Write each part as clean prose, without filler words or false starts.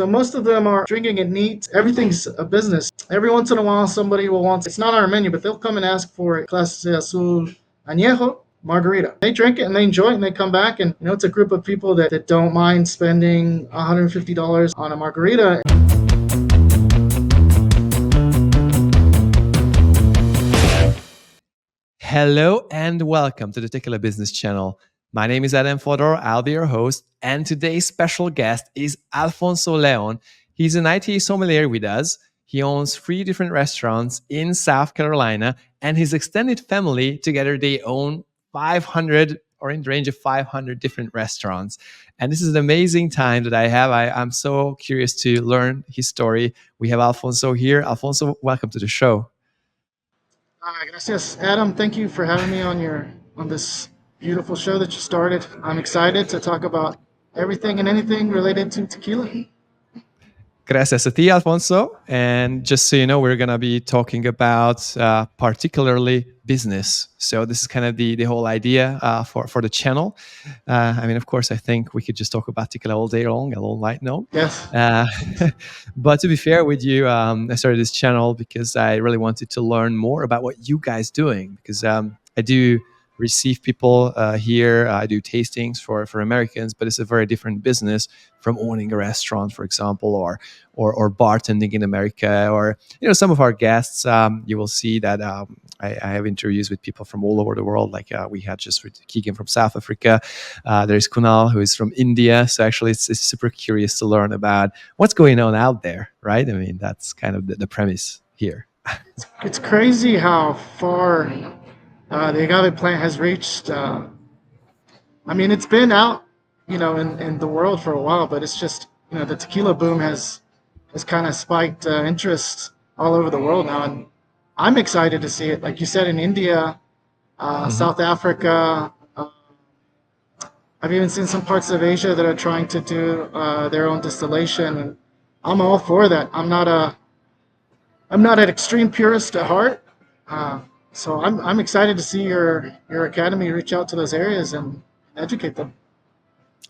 So most of them are drinking it neat. Everything's a business. Every once in a while, somebody will want, it's not on our menu, but they'll come and ask for a clase azul añejo margarita. They drink it and they enjoy it and they come back. And, it's a group of people that don't mind spending $150 on a margarita. Hello and welcome to the Tequila Business Channel. My name is Adam Fodor. I'll be your host. And today's special guest is Alfonso Leon. He's an IT sommelier with us. He owns 3 different restaurants in South Carolina, and his extended family together, they own 500 or in the range of 500 different restaurants. And this is an amazing time that I have. I'm so curious to learn his story. We have Alfonso here. Alfonso, welcome to the show. Gracias, Adam. Thank you for having me on this beautiful show that you started. I'm excited to talk about everything and anything related to tequila. Gracias a ti, Alfonso. And just so you know, we're going to be talking about particularly business. So this is kind of the whole idea for the channel. Of course, I think we could just talk about tequila all day long, a little light note. Yes. But to be fair with you, I started this channel because I really wanted to learn more about what you guys doing. Because I do receive people here. I do tastings for Americans, but it's a very different business from owning a restaurant, for example, or bartending in America, or some of our guests. You will see that I have interviews with people from all over the world. Like we had just with Keegan from South Africa. There's Kunal, who is from India. So actually, it's super curious to learn about what's going on out there, right? I mean, that's kind of the premise here. It's crazy how far the agave plant has reached. It's been out, in the world for a while, but it's just, the tequila boom has kind of spiked interest all over the world now, and I'm excited to see it. Like you said, in India, South Africa. I've even seen some parts of Asia that are trying to do their own distillation, and I'm all for that. I'm not an extreme purist at heart. So I'm excited to see your academy reach out to those areas and educate them.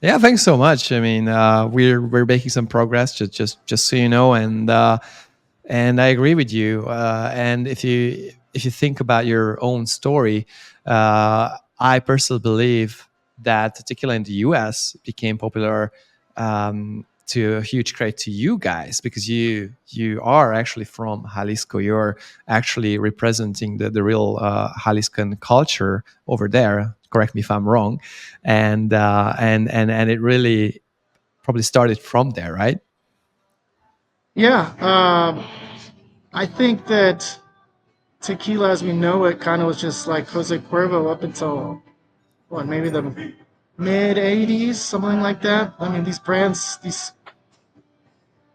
Yeah, thanks so much. I mean, we're making some progress, just so you know, and I agree with you. And if you think about your own story, I personally believe that tequila in the U.S. became popular to a huge credit to you guys, because you are actually from Jalisco. You're actually representing the real Jaliscan culture over there. Correct me if I'm wrong, and it really probably started from there, right? Yeah, I think that tequila, as we know it, kind of was just like Jose Cuervo up until what, maybe the mid '80s, something like that. These brands, these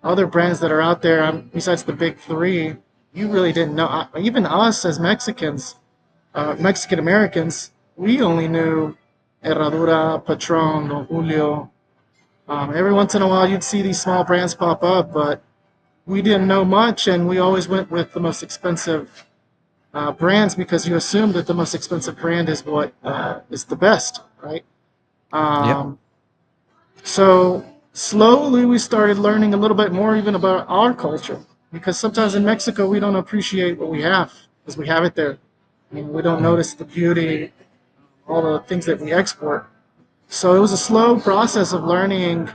other brands that are out there, besides the big three, you really didn't know. Even us as Mexicans, Mexican Americans, we only knew Herradura, Patron, Don Julio. Every once in a while, you'd see these small brands pop up, but we didn't know much, and we always went with the most expensive brands because you assume that the most expensive brand is what is the best, right? Yep. Um, so slowly we started learning a little bit more even about our culture, because sometimes in Mexico we don't appreciate what we have because we have it there. We don't notice the beauty, all the things that we export. So it was a slow process of learning,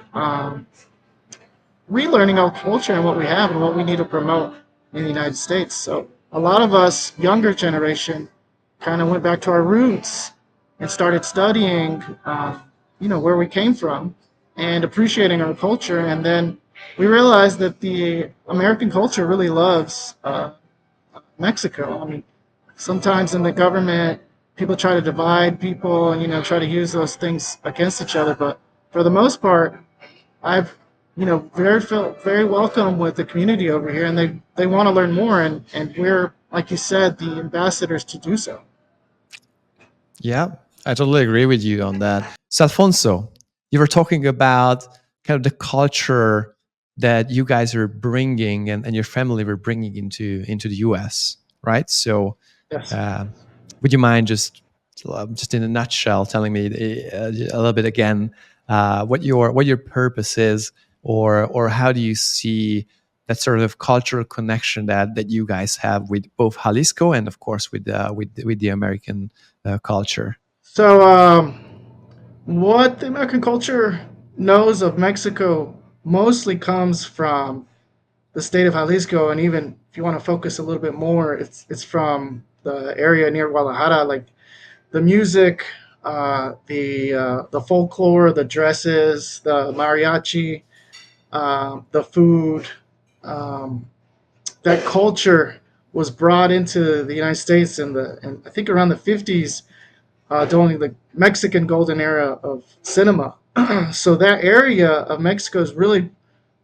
relearning our culture and what we have and what we need to promote in the United States. So a lot of us, younger generation, kind of went back to our roots and started studying, where we came from and appreciating our culture. And then we realized that the American culture really loves Mexico. Sometimes in the government, people try to divide people and try to use those things against each other. But for the most part, I've very felt very welcome with the community over here, and they want to learn more, and we're, like you said, the ambassadors to do so. Yeah, I totally agree with you on that. So, Alfonso, you were talking about kind of the culture that you guys are bringing, and your family were bringing into the US, right? So, Yes. uh, would you mind just in a nutshell telling me a little bit again what your purpose is, or how do you see that sort of cultural connection that you guys have with both Jalisco and of course with the American culture? So, what the American culture knows of Mexico mostly comes from the state of Jalisco, and even if you want to focus a little bit more, it's from the area near Guadalajara, like the music, the folklore, the dresses, the mariachi, the food. Um, that culture was brought into the United States in I think around the 50s during the Mexican golden era of cinema. So that area of Mexico is really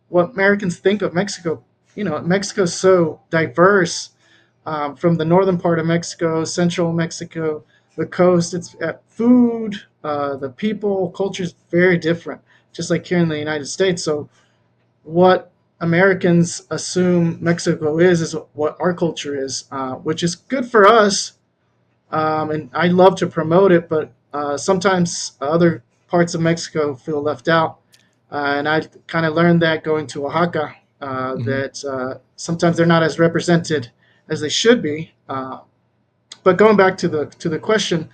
what Americans think of Mexico. You know, Mexico's so diverse, from the northern part of Mexico, central Mexico, the coast. It's food, the people, culture is very different, just like here in the United States. So what Americans assume Mexico is what our culture is, which is good for us, and I love to promote it. But sometimes other parts of Mexico feel left out, and I kind of learned that going to Oaxaca, Hmm. that sometimes they're not as represented as they should be. But going back to the question,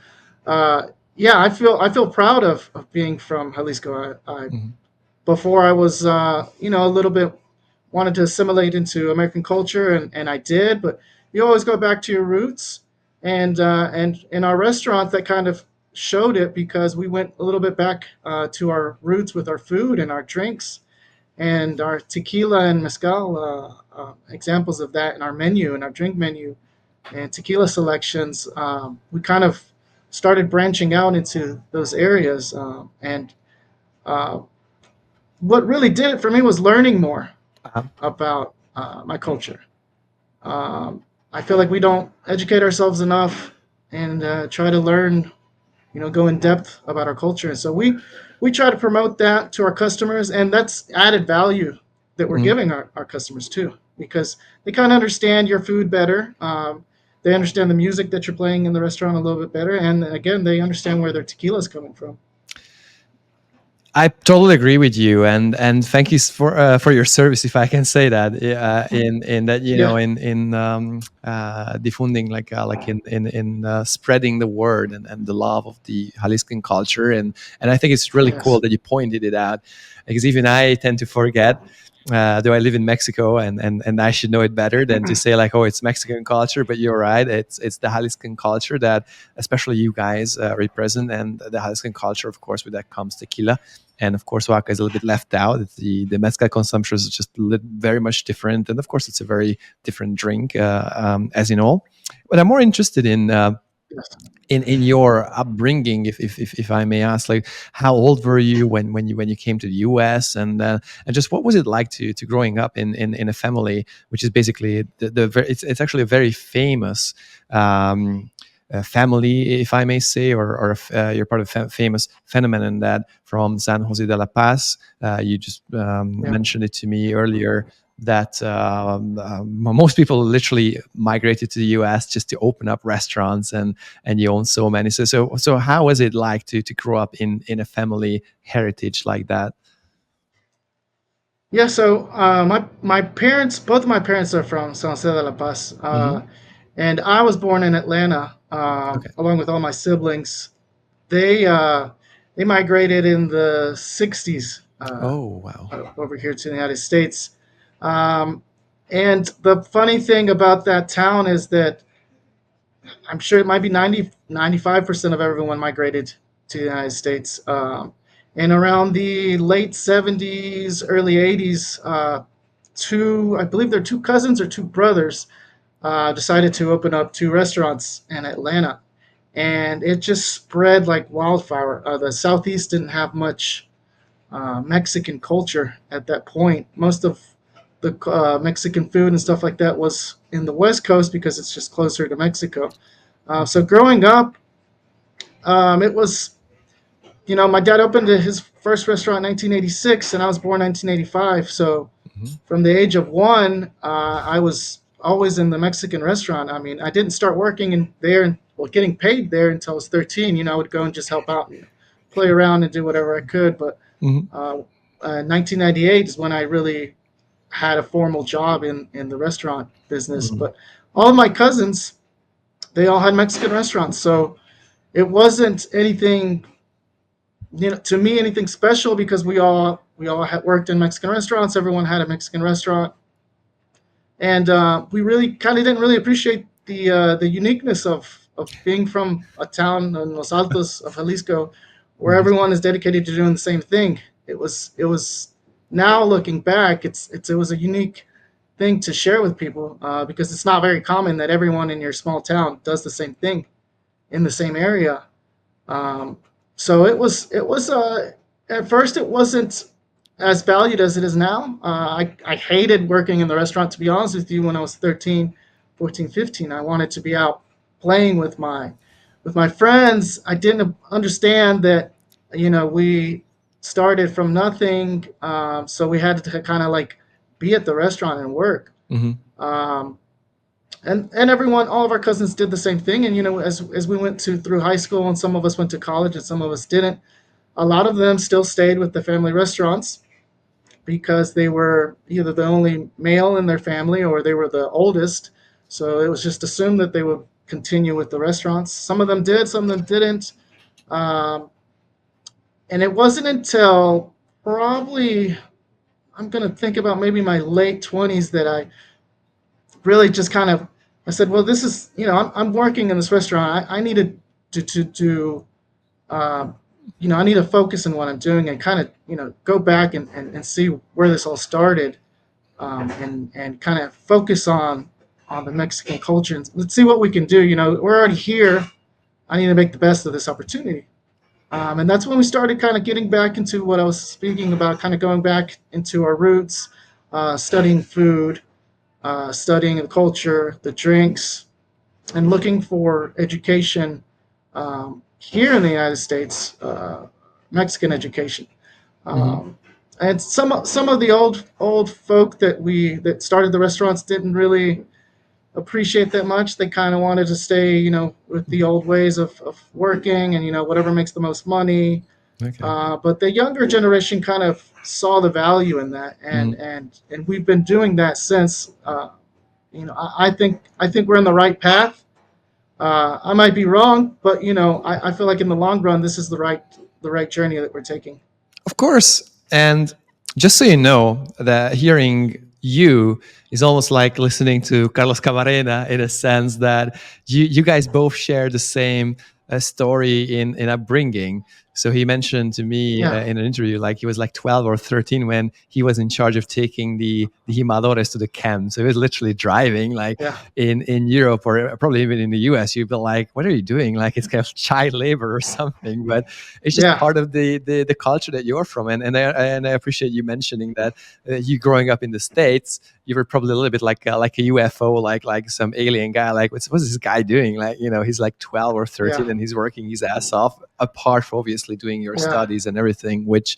uh, yeah, I feel proud of being from Jalisco. I Hmm. before I was, a little bit wanted to assimilate into American culture, and I did. But you always go back to your roots, and in our restaurant that kind of showed it because we went a little bit back to our roots with our food and our drinks and our tequila and mezcal examples of that in our menu and our drink menu and tequila selections. We kind of started branching out into those areas, and uh, what really did it for me was learning more Uh-huh. about my culture. Um, I feel like we don't educate ourselves enough and try to learn, go in depth about our culture. And so we try to promote that to our customers, and that's added value that we're Hmm. giving our customers too, because they kind of understand your food better. They understand the music that you're playing in the restaurant a little bit better, and again, they understand where their tequila is coming from. I totally agree with you, and thank you for your service, if I can say that. In that Yeah. diffunding like in spreading the word and the love of the Jaliscan culture, and I think it's really cool Yes. that you pointed it out, because even I tend to forget. Though I live in Mexico, and I should know it better than to say like, oh, it's Mexican culture. But you're right; it's the Jaliscan culture that, especially you guys, represent, and the Jaliscan culture, of course, with that comes tequila, and of course Oaxaca is a little bit left out. The mezcal consumption is just very much different, and of course it's a very different drink, as in all. But I'm more interested Yes. in your upbringing, if I may ask, like how old were you when you came to the US, and just what was it like to growing up in a family which is basically it's actually a very famous family, if I may say, or you're part of a famous phenomenon that from San Jose de la Paz. You just Yeah. mentioned it to me earlier that most people literally migrated to the US just to open up restaurants, and you own so many. So how was it like to grow up in a family heritage like that? Yeah, so my parents, both of my parents are from San Jose de la Paz, Hmm. and I was born in Atlanta, Okay. along with all my siblings. They uh, they migrated in the '60s Oh, wow. over here to the United States, um, and the funny thing about that town is that I'm sure it might be 95% of everyone migrated to the United States. And around the late 70s, early 80s, I believe they're two cousins or two brothers, decided to open up two restaurants in Atlanta. And it just spread like wildfire. The Southeast didn't have much Mexican culture at that point. Most of the Mexican food and stuff like that was in the West Coast because it's just closer to Mexico. So Hmm. growing up, it was, my dad opened his first restaurant in 1986, and I was born in 1985. So Hmm. from the age of one, I was always in the Mexican restaurant. I mean, I didn't start working in there and well, getting paid there until I was 13. I would go and just help out, play around and do whatever I could. But Hmm. 1998 is when I really had a formal job in the restaurant business. Mhm. But all of my cousins, they all had Mexican restaurants, so it wasn't anything, to me, anything special because we all had worked in Mexican restaurants. Everyone had a Mexican restaurant, and we really kind of didn't really appreciate the uniqueness of being from a town in Los Altos of Jalisco, where Mhm. everyone is dedicated to doing the same thing. It was now looking back, it was a unique thing to share with people because it's not very common that everyone in your small town does the same thing in the same area. Um, so it was at first it wasn't as valued as it is now. I hated working in the restaurant, to be honest with you. When I was 13, 14, 15, I wanted to be out playing with my friends. I didn't understand that, we started from nothing, so we had to kind of like be at the restaurant and work. Mhm. Um, and everyone, all of our cousins did the same thing. And as we went to through high school, and some of us went to college, and some of us didn't. A lot of them still stayed with the family restaurants because they were either the only male in their family or they were the oldest. So it was just assumed that they would continue with the restaurants. Some of them did, some of them didn't. Um, and it wasn't until probably, I'm going to think about maybe my late 20s, that I really just kind of, I said, well, this is, I'm working in this restaurant. I needed to um, I need to focus on what I'm doing and kind of, go back and see where this all started, and kind of focus on the Mexican culture, and let's see what we can do. We're already here. I need to make the best of this opportunity. And that's when we started kind of getting back into what I was speaking about, kind of going back into our roots, studying food, studying the culture, the drinks, and looking for education here in the United States, Mexican education. Mhm. Um, and some of the old folk that started the restaurants didn't really appreciate that much. They kind of wanted to stay, with the old ways of working, and whatever makes the most money. Okay. But the younger generation kind of saw the value in that, and Mhm. and we've been doing that since. I think we're in the right path. I might be wrong, but I feel like in the long run, this is the right journey that we're taking. Of course. And just so you know, that hearing you is almost like listening to Carlos Camarena, in a sense that you guys both share the same story in upbringing. So he mentioned to me Yeah, in an interview, like he was like 12 or 13 when he was in charge of taking the jimadores to the camp. So he was literally driving, like yeah, in Europe or probably even in the US. You'd be like, what are you doing? Like it's kind of child labor or something. But it's just yeah, part of the culture that you're from. And I appreciate you mentioning that you growing up in the States, you were probably a little bit like a UFO, like some alien guy. Like what's this guy doing? Like he's like 12 or yeah, 13 and he's working his ass off, apart from obviously doing your yeah, studies and everything, which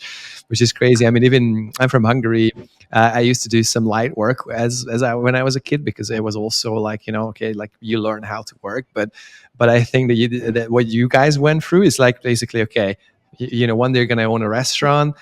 is crazy. I mean, even I'm from Hungary. I used to do some light work as I when I was a kid, because it was also like okay, like you learn how to work. But I think that what you guys went through is like basically okay. One day you're gonna own a restaurant,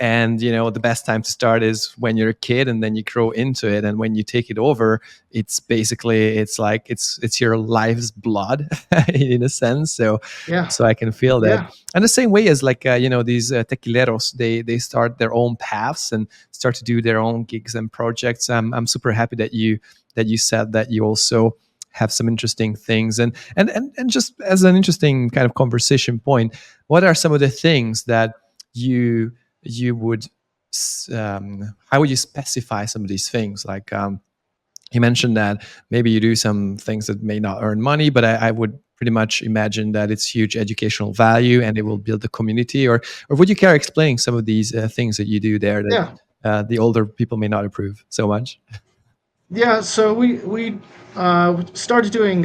and the best time to start is when you're a kid, and then you grow into it, and when you take it over, it's basically it's like it's your life's blood in a sense. yeah, So I can feel that. yeah, And the same way as like these tequileros, they start their own paths and start to do their own gigs and projects. I'm super happy that you said that you also have some interesting things. And just as an interesting kind of conversation point, what are some of the things that you would how would you specify some of these things? Like you mentioned that maybe you do some things that may not earn money, but I would pretty much imagine that it's huge educational value and it will build the community. Or would you care explaining some of these things that you do there that yeah, the older people may not approve so much? yeah. So we started doing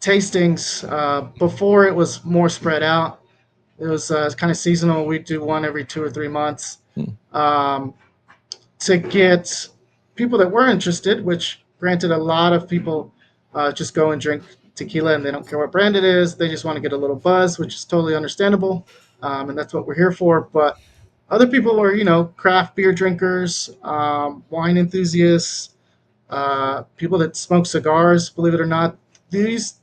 tastings before it was more spread out. It was kind of seasonal. We'd do one every 2 or 3 months. Hmm. Um, to get people that were interested, which granted, a lot of people just go and drink tequila and they don't care what brand it is. They just want to get a little buzz, which is totally understandable. And that's what we're here for. But Other people were, craft beer drinkers, wine enthusiasts, people that smoke cigars. Believe it or not, these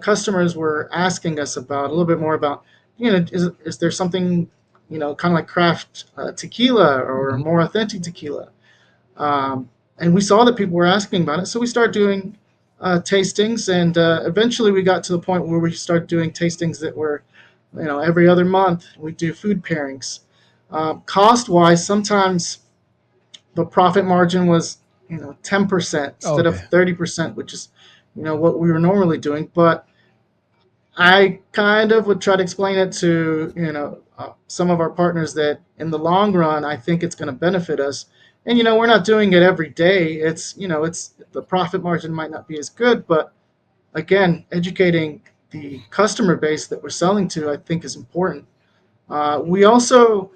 customers were asking us about a little bit more about, is there something, kind of like craft tequila or Hmm. more authentic tequila? And we saw that people were asking about it, so we started doing tastings, and eventually we got to the point where we started doing tastings that were, every other month. We do food pairings. Cost wise, sometimes the profit margin was 10% instead of Okay. 30%, which is what we were normally doing. But I kind of would try to explain it to some of our partners that in the long run, I think it's going to benefit us. And we're not doing it every day. It's the profit margin might not be as good, but again, educating the customer base that we're selling to, I think, is important. We also,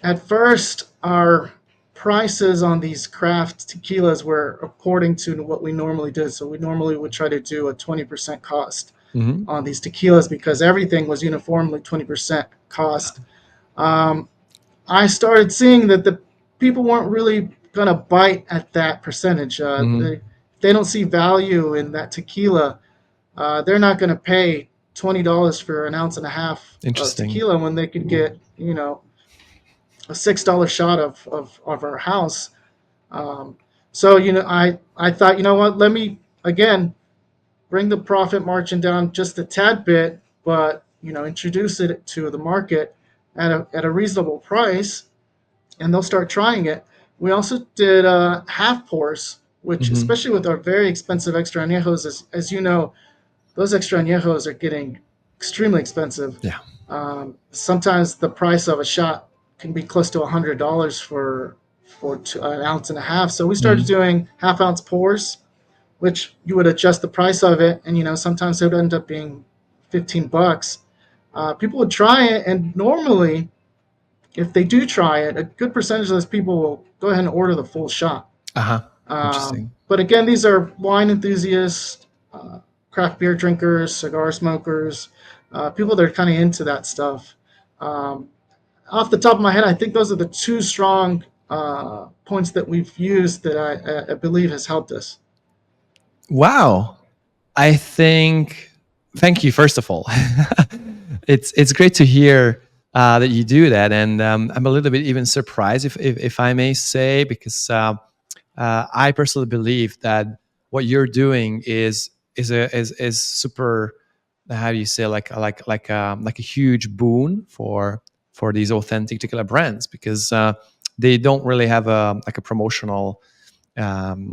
at first, our prices on these craft tequilas were according to what we normally did. So we normally would try to do a 20% cost Hmm. on these tequilas because everything was uniformly 20% cost. Um, I started seeing that the people weren't really going to bite at that percentage. Hmm. They don't see value in that tequila. They're not going to pay $20 for an ounce and a half of Interesting. tequila when they could get, a $6 shot of our house. Um, so, I thought, what, let me, again, bring the profit margin down just a tad bit, but introduce it to the market at a reasonable price, and they'll start trying it. We also did half pours, which, Hmm. especially with our very expensive extra añejos, as you know, those extra añejos are getting extremely expensive. Yeah. Sometimes the price of a shot can be close to $100 for an ounce and a half. So we started Hmm. doing half-ounce pours, which you would adjust the price of it, and sometimes it would end up being $15. People would try it, and normally, if they do try it, a good percentage of those people will go ahead and order the full shot. Uh-huh. Interesting. But again, these are wine enthusiasts, craft beer drinkers, cigar smokers, people that are kind of into that stuff. Um, Off the top of my head, I think those are the two strong points that we've used that I believe has helped us. Wow. I think thank you first of all. It's great to hear that you do that, and I'm a little bit even surprised, if I may say, because I personally believe that what you're doing is super. How do you say, like a huge boon for these authentic tequila brands, because they don't really have a promotional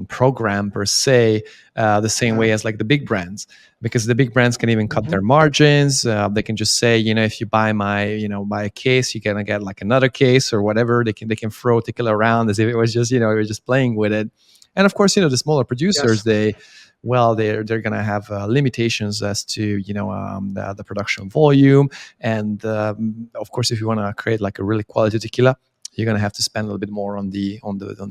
program per se, the same Yeah. way as like the big brands, because the big brands can even cut their Hmm. margins. They can just say, if you buy my, buy a case, you're gonna get like another case or whatever. They can throw tequila around as if it was just, you're just playing with it. And of course, the smaller producers, Yes. they're gonna have limitations as to the production volume. And of course, if you want to create like a really quality tequila, you're going to have to spend a little bit more on the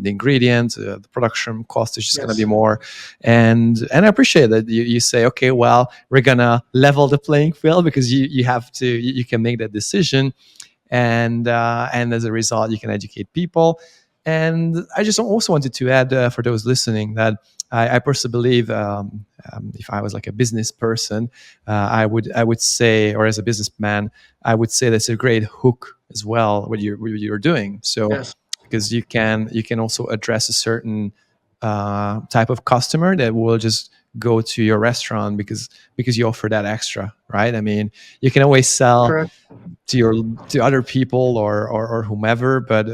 ingredients. The production cost is just going to be Yes. more. And I appreciate that you say, okay, well, we're going to level the playing field, because you have to, you can make that decision. And as a result, you can educate people. And I just also wanted to add, for those listening, that I personally believe, if I was like a business person, I would say, or as a businessman, I would say that's a great hook as well, what you're doing. So Yes. because you can also address a certain type of customer that will just go to your restaurant because you offer that extra, right? I mean, you can always sell Correct. to other people, or whomever, but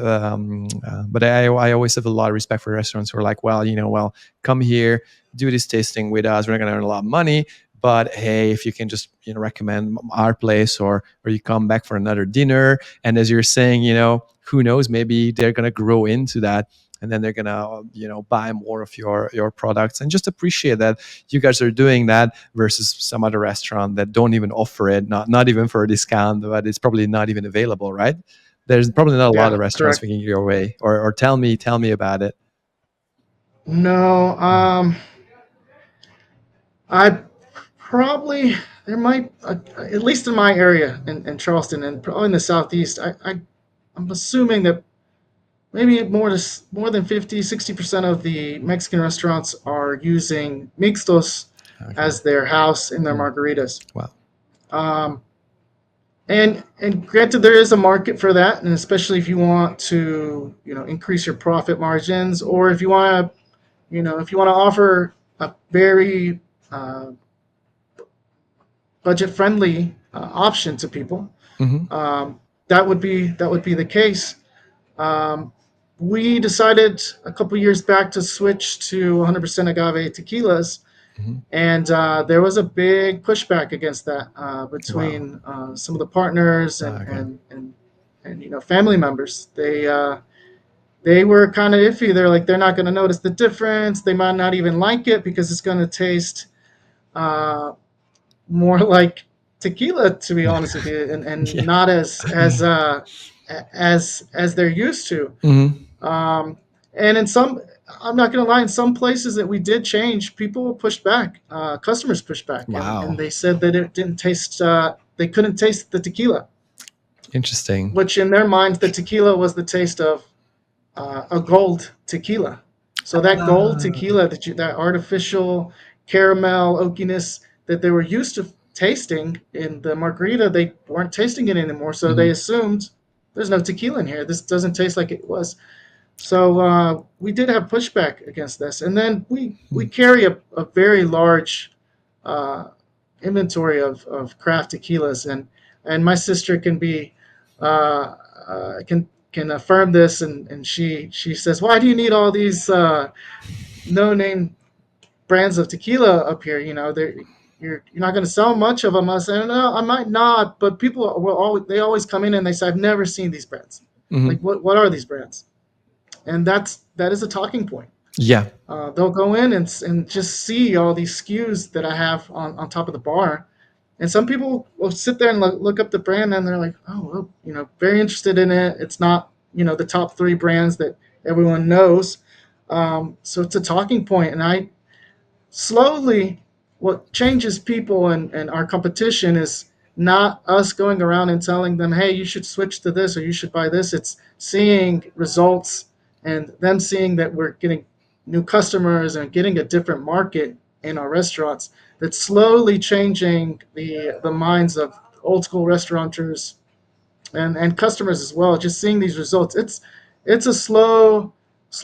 I always have a lot of respect for restaurants who are like, well, come here, do this tasting with us. We're not going to earn a lot of money, but hey, if you can just recommend our place, or you come back for another dinner, and as you're saying, who knows, maybe they're going to grow into that, and then they're going to buy more of your products, and just appreciate that you guys are doing that versus some other restaurant that don't even offer it, not even for a discount, but it's probably not even available, right? There's probably not a lot of Yeah. restaurants Correct. thinking your way, or tell me about it. No. I probably there might at least in my area in Charleston and probably in the southeast. I'm assuming that maybe more than 50, 60% of the Mexican restaurants are using mixtos Okay. as their house in their Mm. margaritas. Wow. Um, and granted, there is a market for that, and especially if you want to, increase your profit margins, or if you want to, if you want to offer a very uh, budget friendly option to people, Hmm. um, that would be the case. Um, we decided a couple years back to switch to 100% agave tequilas, Hmm. and there was a big pushback against that Wow. between some of the partners and Okay. family members. They were kind of iffy. They're not going to notice the difference. They might not even like it because it's going to taste uh, more like tequila, to be honest with you, and Yeah. not as they're used to. Hmm. Um, and in some, I'm not going to lie, in some places that we did change, people pushed back, customers pushed back, and Wow. they said that it didn't taste, they couldn't taste the tequila, Interesting. which in their minds, the tequila was the taste of a gold tequila. So that gold Ah. tequila, that artificial caramel oakiness that they were used to tasting in the margarita, they weren't tasting it anymore. So they Mhm. assumed there's no tequila in here. This doesn't taste like it was. So we did have pushback against this, and then we Mm. carry a very large uh, inventory of craft tequilas, and my sister can be can affirm this, and she says, why do you need all these no name brands of tequila up here? You're not going to sell much of them. I said, no, I might not, but people will always they always come in and they say, I've never seen these brands. Like, Mhm. what are these brands? And that is a talking point. Yeah. They'll go in and just see all these SKUs that I have on top of the bar, and some people will sit there and look up the brand and they're like, oh, well, very interested in it. It's not the top three brands that everyone knows, so it's a talking point. And I slowly, what changes people and our competition is not us going around and telling them, hey, you should switch to this or you should buy this. It's seeing results and them seeing that we're getting new customers and getting a different market in our restaurants, that's slowly changing the minds of old school restaurateurs and customers as well. Just seeing these results, it's a slow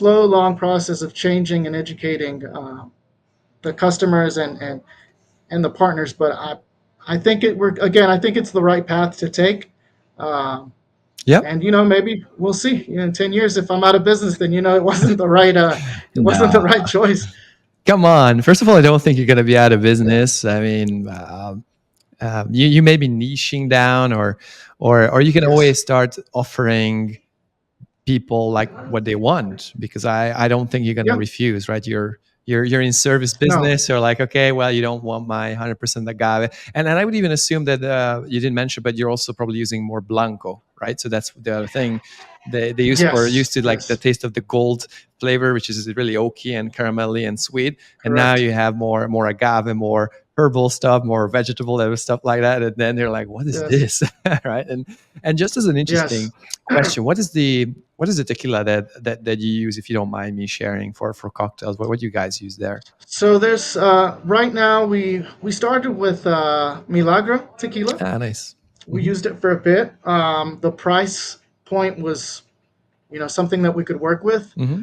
long process of changing and educating the customers and the partners. But I think I think it's the right path to take. Um, Yep. and maybe we'll see in 10 years if I'm out of business, then it wasn't it wasn't the No. right choice. Come on. First of all, I don't think you're going to be out of business. I mean, you may be niching down, or you can Yes. always start offering people like what they want, because I don't think you're going to Yep. refuse, right? You're in service No. business. You're like, okay, well, you don't want my 100% agave, and I would even assume that you didn't mention, but you're also probably using more blanco, right? So that's the other thing. They used Yes. to like the Yes. taste of the gold flavor, which is really oaky and caramelly and sweet, and now Correct. you have more agave, more herbal stuff, more vegetable stuff like that, and then they're like, what is Yes. this? Right? And just as an Yes. interesting question, what is the tequila that you use, if you don't mind me sharing, for cocktails? What do you guys use there? So there's right now we started with Milagro tequila. Ah, nice. We Hmm. used it for a bit. The price point was something that we could work with. Hmm.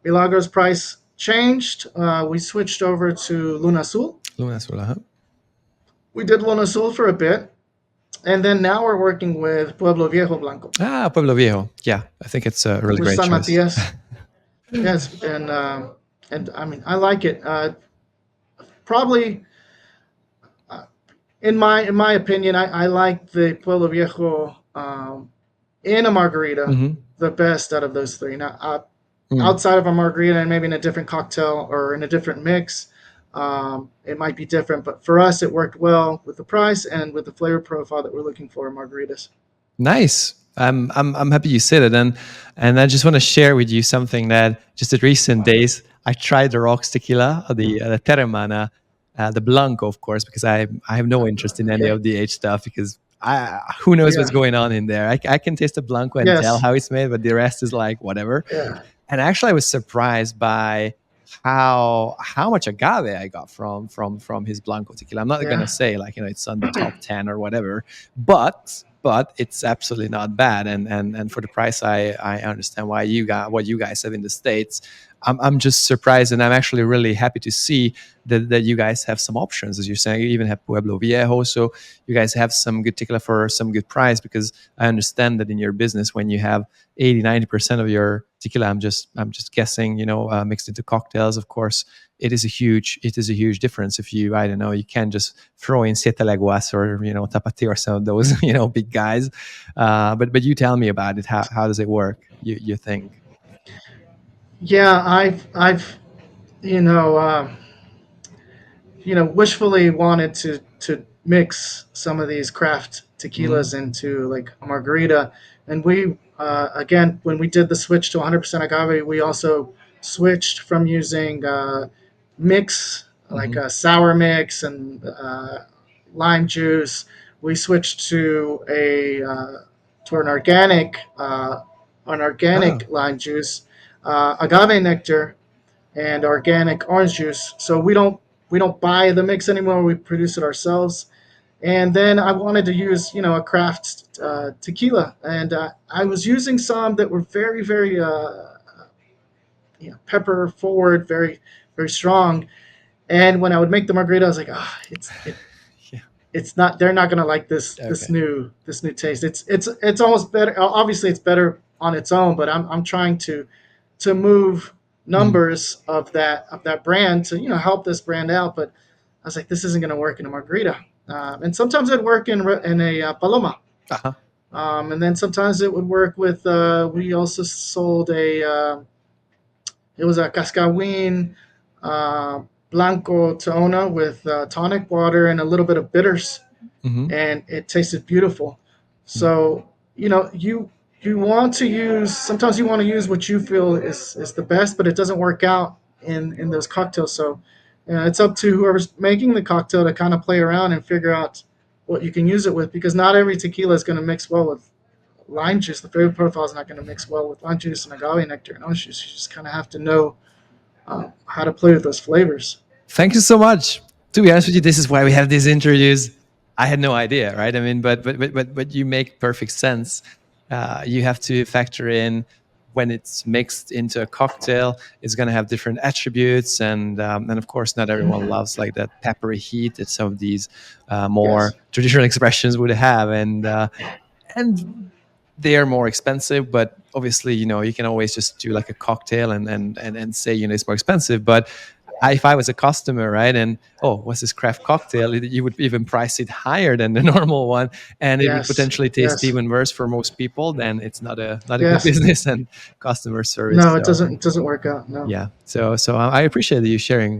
Milagro's price changed. We switched over to Luna Azul. Luna Sola, huh? We did Luna Azul for a bit, and then now we're working with Pueblo Viejo Blanco Ah, Pueblo Viejo. Yeah, I think it's a really with great San choice. Matias. Yes, and I mean I like it. Probably in my opinion, I like the Pueblo Viejo in a margarita Hmm. the best out of those three. Now, Mm. outside of a margarita and maybe in a different cocktail or in a different mix, it might be different. But for us, it worked well with the price and with the flavor profile that we're looking for in margaritas. Nice. I'm happy you said it, and I just want to share with you something that just in recent days I tried the rocks tequila, the Teremana, the Blanco, of course, because I have no interest in any Okay. of the age stuff, because who knows Yeah. what's going on in there. I can taste a blanco and tell Yes. how it's made, but the rest is like whatever. Yeah. And actually, I was surprised by how much agave I got from his blanco tequila. I'm not gonna Yeah. say like it's on the top 10 or whatever, but it's absolutely not bad. And for the price, I understand why you got what you guys have in the states. I'm just surprised, and I'm actually really happy to see that you guys have some options, as you're saying. You even have Pueblo Viejo, so you guys have some good tequila for some good price. Because I understand that in your business, when you have 80-90% of your tequila, I'm just guessing, mixed into cocktails, of course, it is a huge difference. If you, I don't know, you can just throw in Siete Leguas or Tapati or some of those big guys. But you tell me about it. How does it work, you think? Yeah. I've you know. Wishfully wanted to mix some of these craft Mm-hmm. tequilas into like a margarita, and we again when we did the switch to 100% agave, we also switched from using mix like Mm-hmm. a sour mix and lime juice. We switched to an Oh. organic lime juice, agave nectar, and organic orange juice. So we don't buy the mix anymore. We produce it ourselves. And then I wanted to use a craft tequila, and I was using some that were very very pepper forward, very very strong. And when I would make the margarita, I was like, Yeah. it's not. They're not gonna like Okay. this new taste. It's almost better. Obviously, it's better on its own, but I'm trying to move Mhm. numbers of that brand to help this brand out. But I was like, this isn't going to work in a margarita. And sometimes it'd work in a paloma. Uh-huh. And then sometimes it would work with. We also sold it was a Cascawin uh, Blanco Tona with tonic water and a little bit of bitters, Mhm. and it tasted beautiful. Mm. So you want to use sometimes you want to use what you feel is the best, but it doesn't work out in those cocktails. So it's up to whoever's making the cocktail to kind of play around and figure out what you can use it with, because not every tequila is going to mix well with lime juice. The flavor profile is not going to mix well with lime juice and agave nectar and orange juice. You just kind of have to know how to play with those flavors. Thank you so much. To be honest with you, this is why we have these interviews. I had no idea, right? I mean, but you make perfect sense. You have to factor in when it's mixed into a cocktail, it's going to have different attributes, and of course, not everyone loves like that peppery heat that some of these more Yes. traditional expressions would have, and they are more expensive. But obviously, you can always just do like a cocktail and say it's more expensive. But if I was a customer, right, and oh, what's this craft cocktail? You would even price it higher than the normal one, and it would Yes. potentially taste Yes. even worse for most people. Then it's not a good Yes. business and customer service. No, it So doesn't. It doesn't work out. No. yeah, so I appreciate you sharing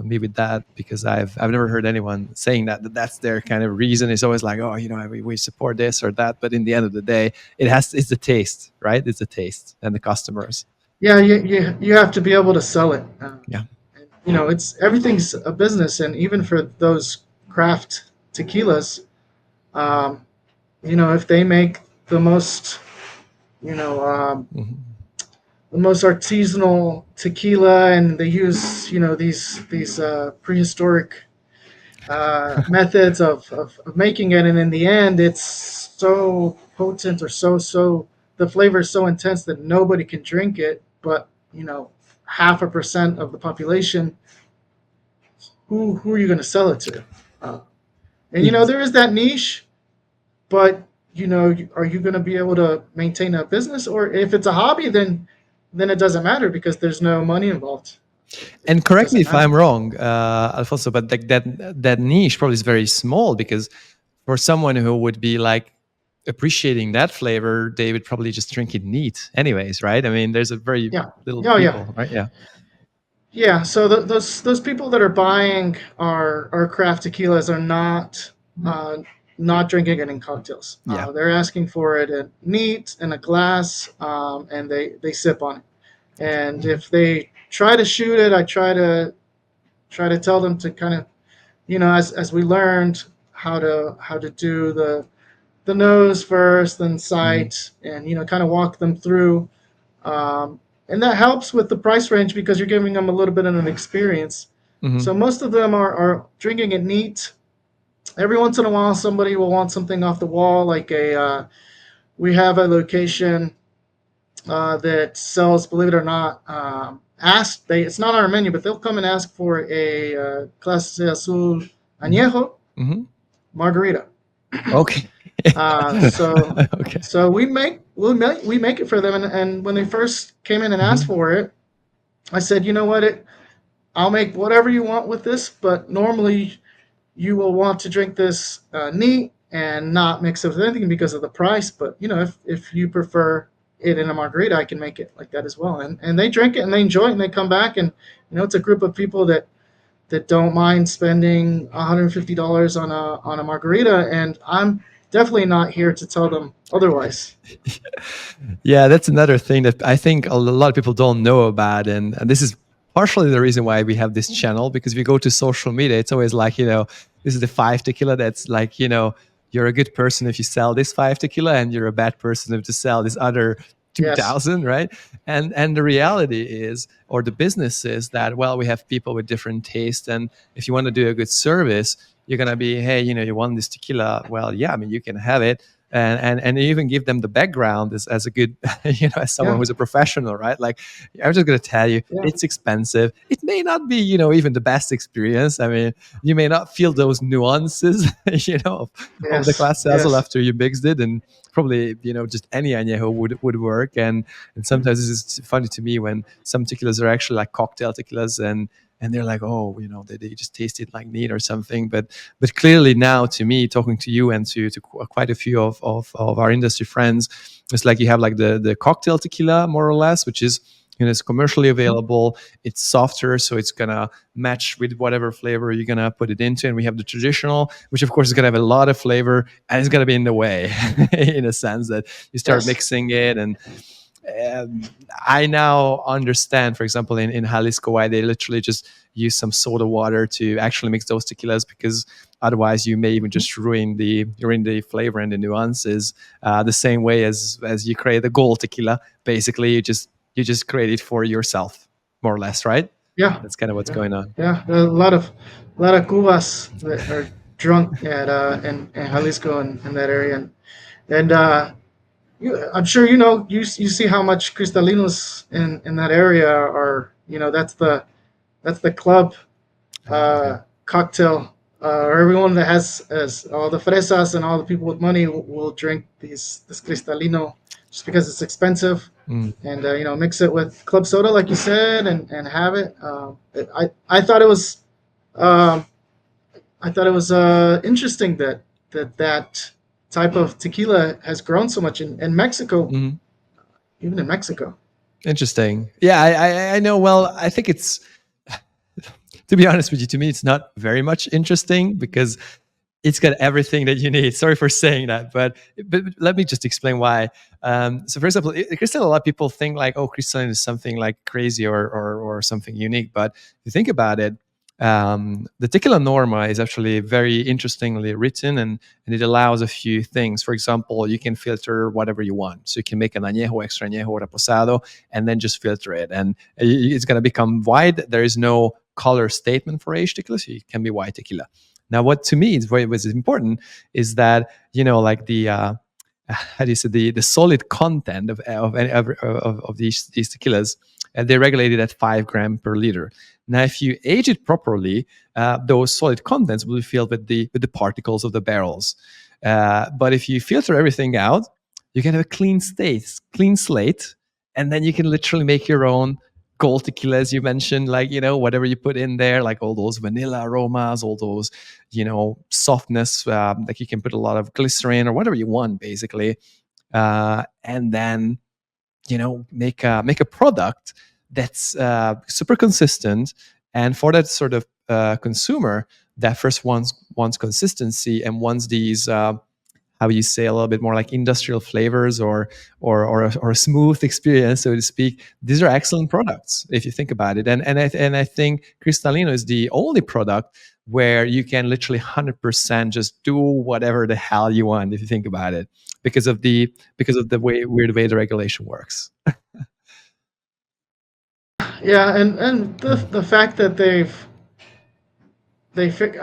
me with that, because I've never heard anyone saying that's their kind of reason. It's always like, oh, we support this or that, but in the end of the day, it's the taste, right? It's the taste and the customers. Yeah, you have to be able to sell it. Yeah. It's everything's a business, and even for those craft tequilas, um, if they make the most, you know, um, Hmm. the most artisanal tequila, and they use, these prehistoric methods of making it, and in the end, it's so potent or the flavor is so intense that nobody can drink it, but 0.5% of the population. Who are you going to sell it to? Uh, and Ex- there is that niche, but are you going to be able to maintain a business, or if it's a hobby, then it doesn't matter because there's no money involved. and It correct me doesn't if I'm matter. wrong, Alfonso, but like that niche probably is very small, because for someone who would be like appreciating that flavor, they would probably just drink it neat, anyways, right? I mean, there's a very Yeah. little Oh yeah. people, right? Yeah. Yeah. So those people that are buying our craft tequilas are uh, not drinking it in cocktails. Yeah. They're asking for it at neat in a glass, and they sip on it. And Mhm. if they try to shoot it, I try to tell them to kind of, as we learned how to do the nose first, then Mm-hmm. sight, and kind of walk them through. Um, and that helps with the price range because you're giving them a little bit of an experience. So Mm-hmm. most of them are drinking it neat. Every once in a while, somebody will want something off the wall, like a. We have a location that sells, believe it or not, ask they. It's not on our menu, but they'll come and ask for a Clase Azul Mm-hmm. Añejo Mm-hmm. margarita. Okay. Uh, so Okay. so we make it for them, and when they first came in and asked Mm-hmm. for it, I said, you know what, I'll make whatever you want with this, but normally you will want to drink this neat and not mix it with anything because of the price. But if you prefer it in a margarita, I can make it like that as well. And they drink it and they enjoy it and they come back, and it's a group of people that don't mind spending $150 on a margarita, and I'm definitely not here to tell them otherwise. Yeah, that's another thing that I think a lot of people don't know about, and this is partially the reason why we have this channel. Because if you go to social media, it's always like, this is the five tequila. That's like, you're a good person if you sell this five tequila, and you're a bad person if you sell this other Yes, 2000, right? And the reality is, or the business is that, well, we have people with different tastes, and if you want to do a good service, you're gonna be, hey, you want this tequila? Well, yeah, I mean, you can have it, and even give them the background as a good, as someone yeah, who's a professional, right? Like, I'm just going to tell you, yeah, it's expensive. It may not be, even the best experience. I mean, you may not feel those nuances, of the yes, class Cecil yes, after you mixed it, and probably, just any añejo would work. And sometimes this is funny to me when some tequilas are actually like cocktail tequilas, and they're like, oh, they just taste it like neat or something. But clearly now, to me, talking to you and to quite a few of our industry friends, it's like you have like the cocktail tequila, more or less, which is, it's commercially available. It's softer, so it's gonna match with whatever flavor you're gonna put it into. And we have the traditional, which of course is gonna have a lot of flavor, and it's gonna be in the way in a sense that you start yes, mixing it. And um, I now understand, for example, in Jalisco, why they literally just use some soda water to actually mix those tequilas, because otherwise you may even just ruin the flavor and the nuances. The same way as you create a gold tequila, basically you just create it for yourself, more or less, right? yeah, That's kind of what's yeah, going on. yeah. There are a lot of cubas that are drunk at in Jalisco and that area, and I'm sure you see how much Cristalinos in that area are. That's the club cocktail. Or everyone that has all the fresas and all the people with money will drink this Cristalino just because it's expensive, Mm. and mix it with club soda like you said, and have it. I thought it was um, interesting that type of tequila has grown so much in Mexico, Mhm. even in Mexico. Interesting. Yeah, I know. Well, I think it's, to be honest with you, to me, it's not very much interesting because it's got everything that you need. Sorry for saying that, but let me just explain why. So, for example, Crystal, a lot of people think like, oh, crystalline is something like crazy or something unique. But if you think about it, the Tequila Norma is actually very interestingly written, and it allows a few things. For example, you can filter whatever you want. So you can make an añejo, extra añejo, or reposado, and then just filter it. And it's going to become white. There is no color statement for aged tequila, so it can be white tequila. Now, what to me is very was important is that, like the how do you say, the solid content of these tequilas, they're regulated at 5 grams per liter. Now, if you age it properly, those solid contents will be filled with the particles of the barrels. But if you filter everything out, you can have a clean slate, and then you can literally make your own gold tequila, as you mentioned, like, whatever you put in there, like all those vanilla aromas, all those, softness, like you can put a lot of glycerin or whatever you want, basically. And then, make a product that's super consistent. And for that sort of consumer that first wants consistency and wants these, how you say, a little bit more like industrial flavors, or a smooth experience, so to speak. These are excellent products if you think about it. And I think Cristalino is the only product where you can literally 100% just do whatever the hell you want if you think about it, because of the weird way the regulation works. Yeah, and the fact that they fig-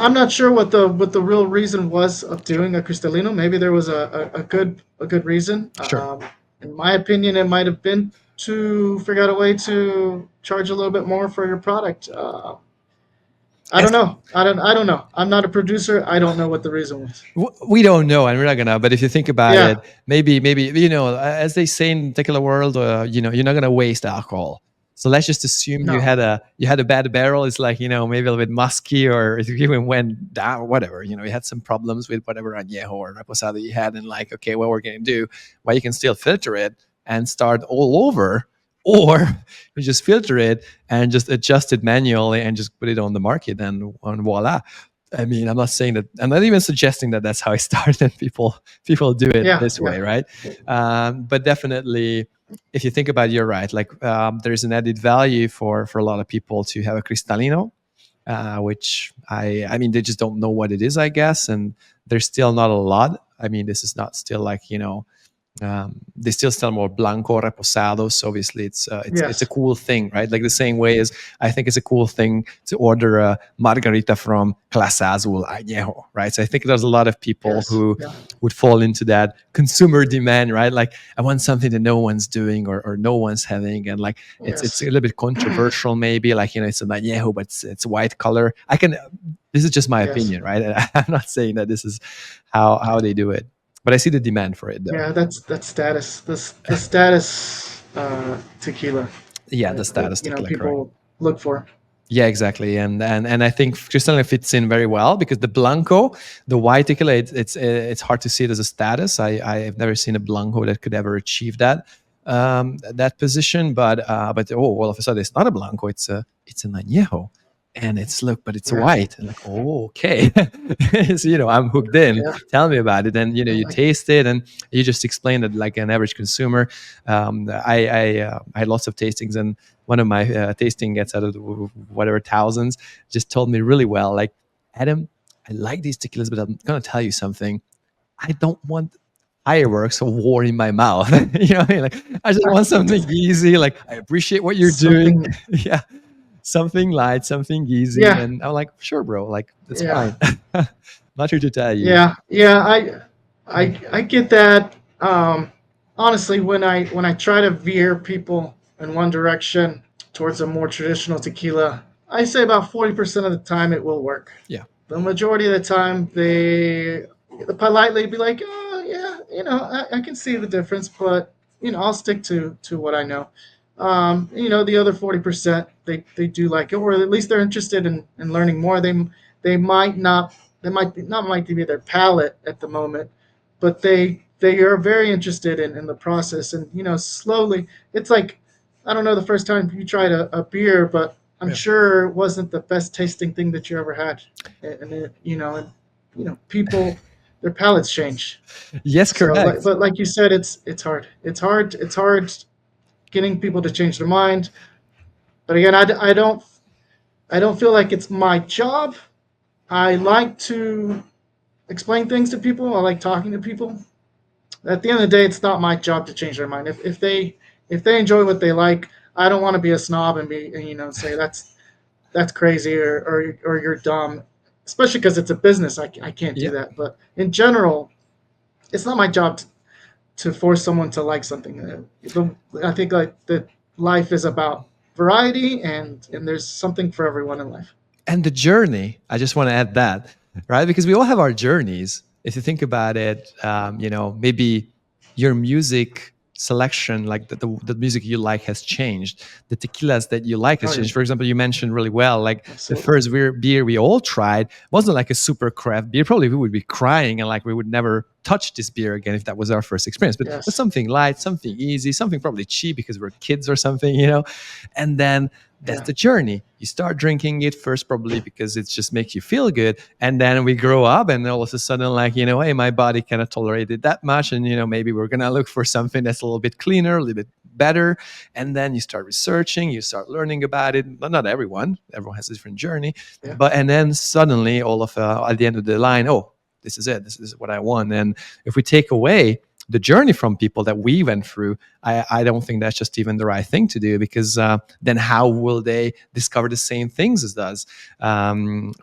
I'm not sure what the real reason was of Sure. doing a Cristalino. Maybe there was a good reason. Sure. In my opinion, it might have been to figure out a way to charge a little bit more for your product. I As don't know. I don't know. I'm not a producer. I don't know what the reason was. We don't know, and we're not gonna. But if you think about Yeah. it, maybe as they say in the tequila world, you're not gonna waste alcohol. So let's just assume you No. had a bad barrel. It's like, maybe a little bit musky, or it even went down, whatever. You had some problems with whatever añejo or reposado you had, and like, okay, what we're gonna do? Well, you can still filter it and start all over, or you just filter it and just adjust it manually and just put it on the market, and voila. I mean, I'm not saying that. I'm not even suggesting that that's how I started. People do it Yeah. this way, Yeah. right? But definitely, if you think about it, you're right. Like, there's an added value for a lot of people to have a Cristalino, which I mean, they just don't know what it is, I guess, and there's still not a lot. I mean, this is not still like, they still sell more blanco reposados. So obviously, it's a Yes. cool thing, right? Like the same way as I think it's a cool thing to order a margarita from Clase Azul Añejo, right? So I think there's a lot of people Yes. who Yeah. would fall into that consumer demand, right? Like, I want something that no one's doing, or no one's having, and like it's a Yes. little bit controversial, maybe, like, it's an añejo, but it's white color. This is just my Yes. opinion, right? I'm not saying that this is how they do it, but I see the demand for it, though. Yeah. That's status. The status tequila Yeah, the that status tequila, correct. people look for. Yeah, exactly, and I think Cristalino fits in very well, because the blanco, the white tequila, it's hard to see it as a status. I have never seen a blanco that could ever achieve that position. But all of a sudden, it's not a blanco; it's an añejo, and but it's Yeah. white, and like, oh, okay. So, I'm hooked in. Yeah. Tell me about it, and Yeah. you taste it, and you just explain it like an average consumer. I had lots of tastings, and one of my tasting gets out of the whatever thousands just told me really well, like, Adam, I like these tequilas, but I'm gonna tell you something. I don't want fireworks or war in my mouth. What I mean? Like, I just want something easy. Like, I appreciate what you're doing. Something. Yeah, something light, something easy. Yeah. And I'm like, sure, bro. Like, that's Yeah. fine. Not here to tell you. Yeah. Yeah. I get that. Honestly, when I try to veer people in one direction towards a more traditional tequila, I say about 40% of the time it will work. Yeah. The majority of the time, they politely be like, "Oh, yeah, I can see the difference, but I'll stick to what I know." The other 40%, they do like it, or at least they're interested in learning more. They might not might be their palate at the moment, but they are very interested in the process, and slowly it's like, I don't know the first time you tried a beer, but I'm Yeah. sure it wasn't the best tasting thing that you ever had, and people, their palates change. Yes, So, correct. but like you said, it's hard. It's hard getting people to change their mind. But again, I don't feel like it's my job. I like to explain things to people. I like talking to people. At the end of the day, it's not my job to change their mind. If they enjoy what they like, I don't want to be a snob and say that's crazy, or you're dumb, especially because it's a business. I can't do Yeah. that. But in general, it's not my job to force someone to like something. I think like that life is about variety, and there's something for everyone in life. And the journey, I just want to add that, right? Because we all have our journeys. If you think about it, maybe your music selection, like the music you like, has changed. The tequilas that you like has Oh yeah, changed. For example, you mentioned really well, like, the absolutely. first beer we all tried wasn't like a super craft beer. Probably we would be crying, and like we would never touch this beer again if that was our first experience. But Yes. something light, something easy, something probably cheap because we're kids or something. And then that's Yeah. the journey. You start drinking it first probably because it just makes you feel good, and then we grow up and all of a sudden, like, hey, my body cannot tolerate it that much, and maybe we're gonna look for something that's a little bit cleaner, a little bit better. And then you start researching, you start learning about it. Not everyone has a different journey. Yeah. And then suddenly all of at the end of the line, oh, this is it, this is what I want. And if we take away the journey from people that we went through, I don't think that's just even the right thing to do, because then how will they discover the same things as us?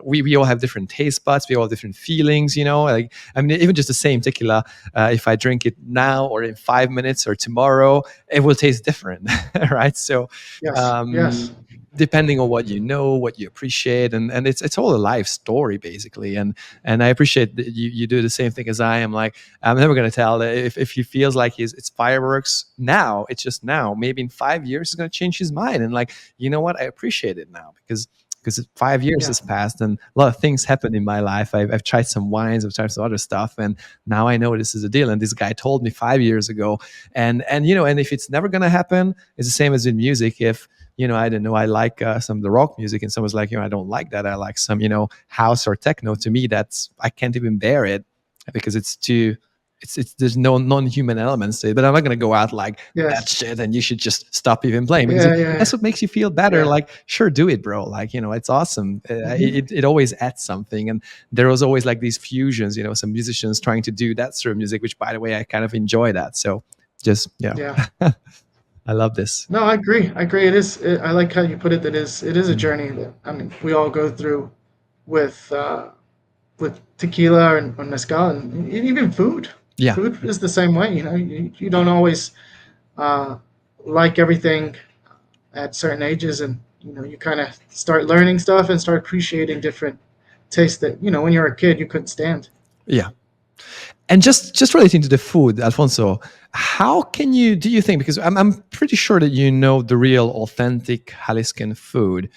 We all have different taste buds, we all have different feelings, like, I mean, even just the same tequila, if I drink it now or in 5 minutes or tomorrow, it will taste different. Right? So Yes. Yes. um, depending on what what you appreciate, and it's all a life story basically. And I appreciate that you do the same thing as I am. Like, I'm never going to tell if he feels like it's fireworks now, it's just now. Maybe in 5 years he's going to change his mind, and like, you know what, I appreciate it now because 5 years Yeah. has passed and a lot of things happened in my life. I've tried some wines, I've tried some other stuff, and now I know this is a deal. And this guy told me 5 years ago, and if it's never gonna happen, it's the same as in music. If I don't know, I like some of the rock music, and someone's like, I don't like that. I like some, house or techno. To me, that's I can't even bear it because it's too it's there's no non-human elements to it. But I'm not gonna go out like that Yes. shit and you should just stop even playing, because Yeah. if that's Yeah. what makes you feel better, Yeah. like, sure, do it, bro. Like, it's awesome. Hmm. It always adds something. And there was always like these fusions, some musicians trying to do that sort of music, which, by the way, I kind of enjoy that. So just, yeah. Yeah. I love this. No, I agree. I agree. I like how you put it. That it is a Mm. journey that, I mean, we all go through with tequila or mezcal, and even food. Yeah. Food is the same way. You don't always uh, like everything at certain ages, and you kind of start learning stuff and start appreciating different tastes that when you're a kid you couldn't stand. Yeah. And just relating to the food, Alfonso, how can you do you think, because I'm pretty sure that you know the real authentic Jaliscan food,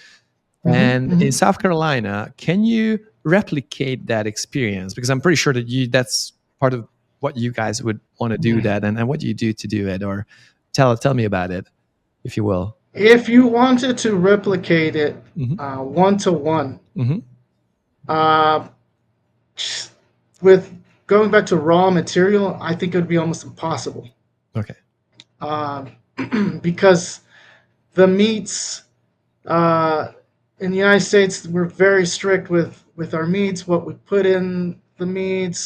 Hmm. and in Hmm. South Carolina, can you replicate that experience? Because I'm pretty sure that that's part of what you guys would want to do that, and what do you do to do it? Or tell me about it, if you will. If you wanted to replicate it Hmm. 1-to-1, Hmm. uh, with going back to raw material, I think it would be almost impossible. Okay. Um, because the meats uh, in the United States, we're very strict with our meats, what we put in the meats.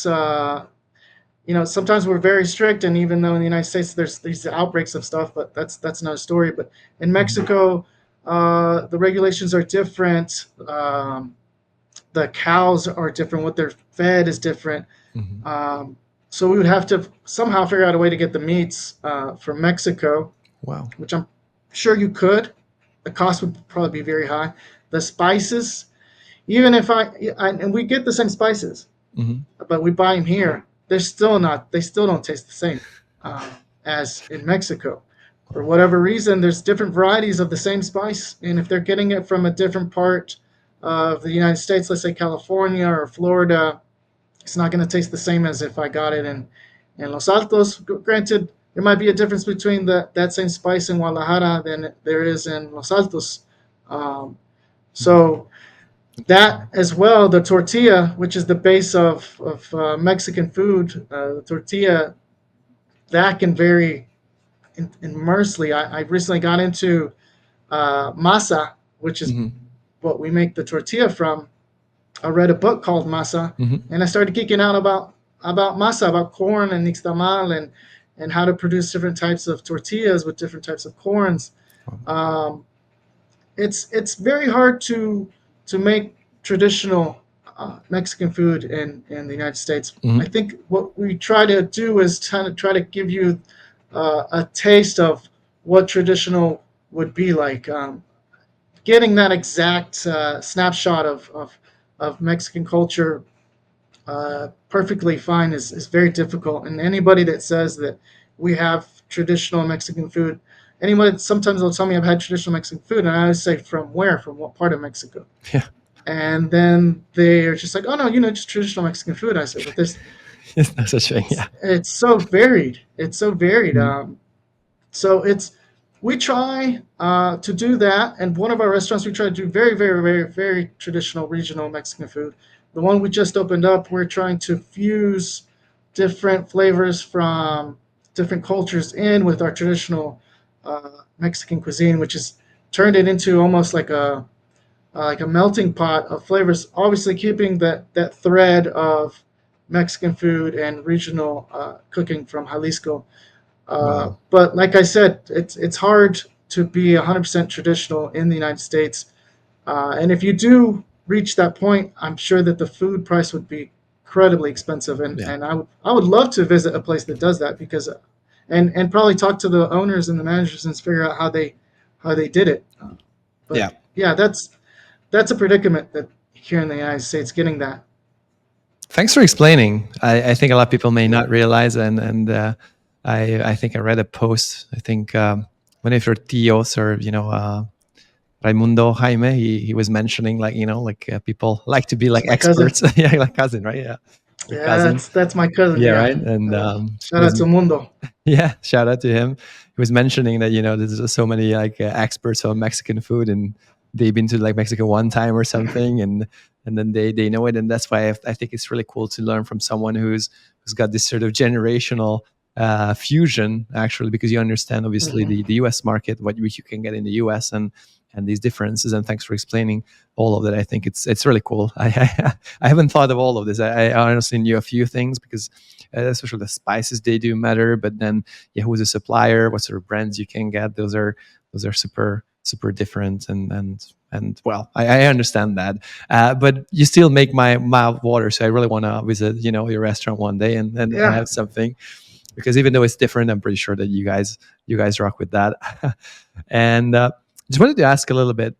Sometimes we're very strict, and even though in the United States there's these outbreaks of stuff, but that's another story. But in Hmm. Mexico, the regulations are different. The cows are different. What they're fed is different. Hmm. Um, so we would have to somehow figure out a way to get the meats from Mexico, Wow. which I'm sure you could. The cost would probably be very high. The spices, even if and we get the same spices, Hmm. but we buy them here, they're still not. They still don't taste the same as in Mexico. For whatever reason, there's different varieties of the same spice, and if they're getting it from a different part of the United States, let's say California or Florida, it's not going to taste the same as if I got it in Los Altos. Granted, there might be a difference between that same spice in Guadalajara than there is in Los Altos. Um, so that as well, the tortilla, which is the base of Mexican food, the tortilla, that can vary immensely. I recently got into masa, which is Hmm. what we make the tortilla from. I read a book called Masa, Hmm. and I started geeking out about masa, about corn and nixtamal, and how to produce different types of tortillas with different types of corns. Um, it's very hard to make traditional Mexican food in the United States. I Hmm. think what we try to do is kind of try to give you a taste of what traditional would be like. Getting that exact snapshot of Mexican culture perfectly fine is very difficult. And anybody that says that we have traditional Mexican food, anybody sometimes they'll tell me I've had traditional Mexican food, and I always say from where, from what part of Mexico, Yeah. and then they're just like, oh no, just traditional Mexican food. I said, but It's no such thing. Yeah. It's so varied. It's so varied. Mhm. So it's we try to do that, and one of our restaurants we try to do very, very, very, very traditional regional Mexican food. The one we just opened up, we're trying to fuse different flavors from different cultures in with our traditional Mexican cuisine, which is turned it into almost like a melting pot of flavors. Obviously, keeping that thread of Mexican food and regional cooking from Jalisco. Wow. But like I said, it's hard to be 100% traditional in the United States. And if you do reach that point, I'm sure that the food price would be incredibly expensive. And, Yeah. and I would love to visit a place that does that because, and probably talk to the owners and the managers and figure out how they did it. Yeah. But yeah, that's a predicament that here in the United States getting that. Thanks for explaining. I think a lot of people may Yeah. not realize, and I think I read a post. I think one of your tios, or Raimundo Jaime, he was mentioning, like, like people like to be like It's my cousin. experts. Yeah, like cousin, right? Yeah, your Yeah, cousin. that's my cousin. Yeah, Yeah. right. And he Shout out was to Mundo. yeah, shout out to him. He was mentioning that there's so many like experts on Mexican food, and they've been to like Mexico one time or something, and then they know it, and that's why I think it's really cool to learn from someone who's got this sort of generational fusion, actually, because you understand obviously Hmm. the U.S. market, what you can get in the U.S. and these differences. And thanks for explaining all of that. I think it's really cool. I haven't thought of all of this. I honestly knew a few things because especially the spices, they do matter. But then, yeah, who's a supplier? What sort of brands you can get? Those are super different. And well, I understand that. But you still make my mouth water. So I really want to visit, your restaurant one day and Yeah. have something, because even though it's different, I'm pretty sure that you guys rock with that. And just wanted to ask a little bit,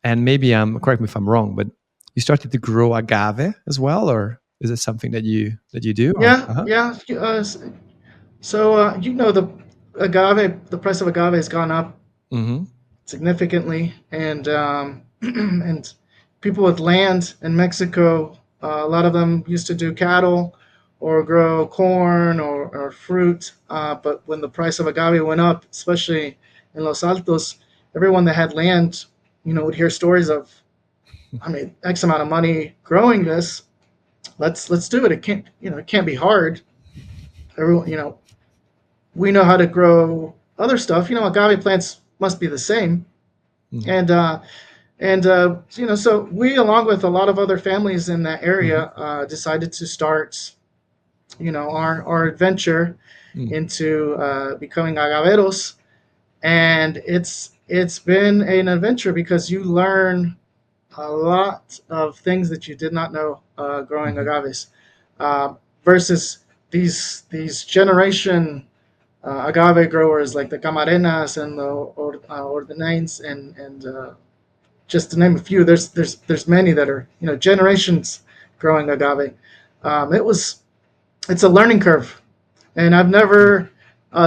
and maybe correct me if I'm wrong, but you started to grow agave as well, or is it something that you do? Or Yeah. Yeah. So the agave, the price of agave has gone up mm-hmm, significantly, and and people with land in Mexico, a lot of them used to do cattle or grow corn or fruit. But when the price of agave went up, especially in Los Altos, everyone that had land, would hear stories of, I mean, X amount of money growing this. Let's do it. It can't be hard. Everyone, we know how to grow other stuff. Agave plants must be the same. mm-hmm, And so we, along with a lot of other families in that mm-hmm, area, decided to start, our adventure mm-hmm, into becoming agaveros, and it's been an adventure because you learn a lot of things that you did not know growing mm-hmm, agaves, uh, versus these generation agave growers like the Camarenas and the Ordenains and just to name a few. There's many that are generations growing agave. It's a learning curve, and I've never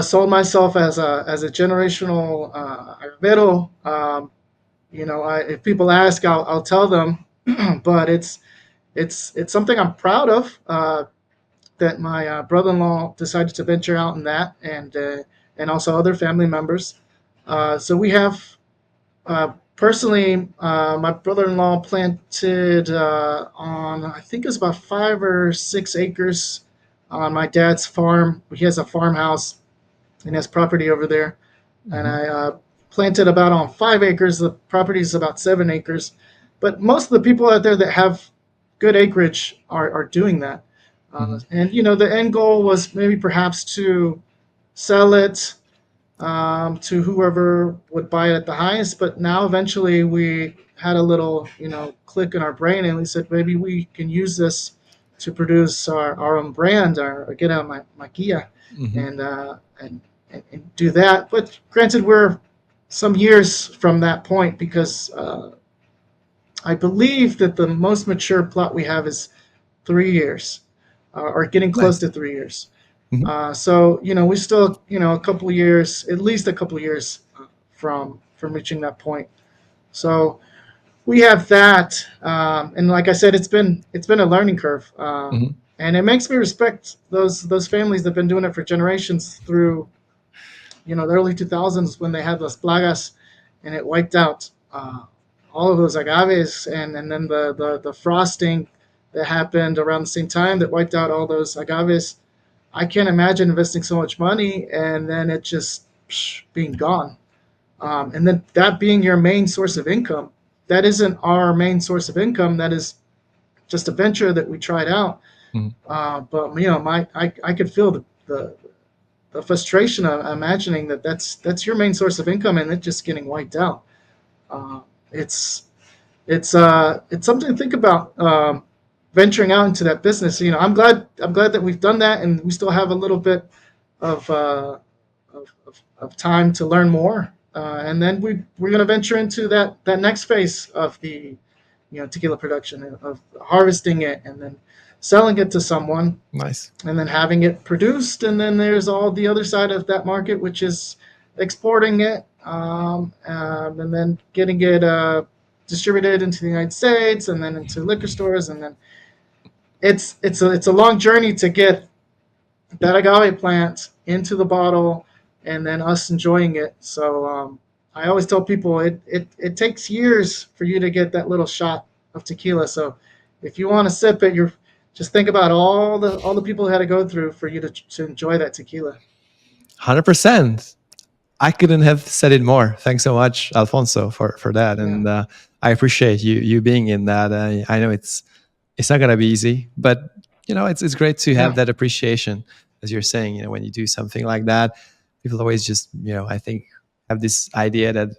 sold myself as a generational agavero. If people ask, I'll tell them, but it's something I'm proud of. That my brother-in-law decided to venture out in that, and also other family members. So we have personally, my brother-in-law planted on, I think it's about 5 or 6 acres on my dad's farm. He has a farmhouse and has property over there, and mm-hmm, I planted about on 5 acres. The property is about 7 acres, but most of the people out there that have good acreage are doing that. mm-hmm, And the end goal was maybe perhaps to sell it to whoever would buy it at the highest. But now eventually we had a little, click in our brain, and we said maybe we can use this to produce our own brand, or get out my Kia, mm-hmm. and do that. But granted, we're some years from that point because I believe that the most mature plot we have is 3 years, or getting close Nice. to 3 years. Mm-hmm, So we still a couple of years, at least a couple of years from reaching that point. So we have that, and like I said, it's been a learning curve, mm-hmm. and it makes me respect those families that've been doing it for generations through the early 2000s when they had Las Plagas, and it wiped out all of those agaves, and then the frosting that happened around the same time that wiped out all those agaves. I can't imagine investing so much money and then it just being gone. And then that being your main source of income. That isn't our main source of income. That is just a venture that we tried out. Mhm. But I could feel the frustration of imagining that that's your main source of income and it just getting wiped out. Uh, it's it's something to think about, venturing out into that business. I'm glad that we've done that and we still have a little bit of of time to learn more. And then we're going to venture into that next phase of the tequila production, of harvesting it and then selling it to someone Nice. and then having it produced. And then there's all the other side of that market, which is exporting it, and then getting it distributed into the United States and then into liquor stores. And then it's a long journey to get that agave plant into the bottle and then us enjoying it. So I always tell people it takes years for you to get that little shot of tequila. So if you want to sip it, you're just think about all the people who had to go through for you to enjoy that tequila. 100%. I couldn't have said it more. Thanks so much, Alfonso, for that, Yeah, and I appreciate you being in that. I know it's not gonna be easy, but it's great to have yeah, that appreciation, as you're saying. When you do something like that, people always just I think have this idea that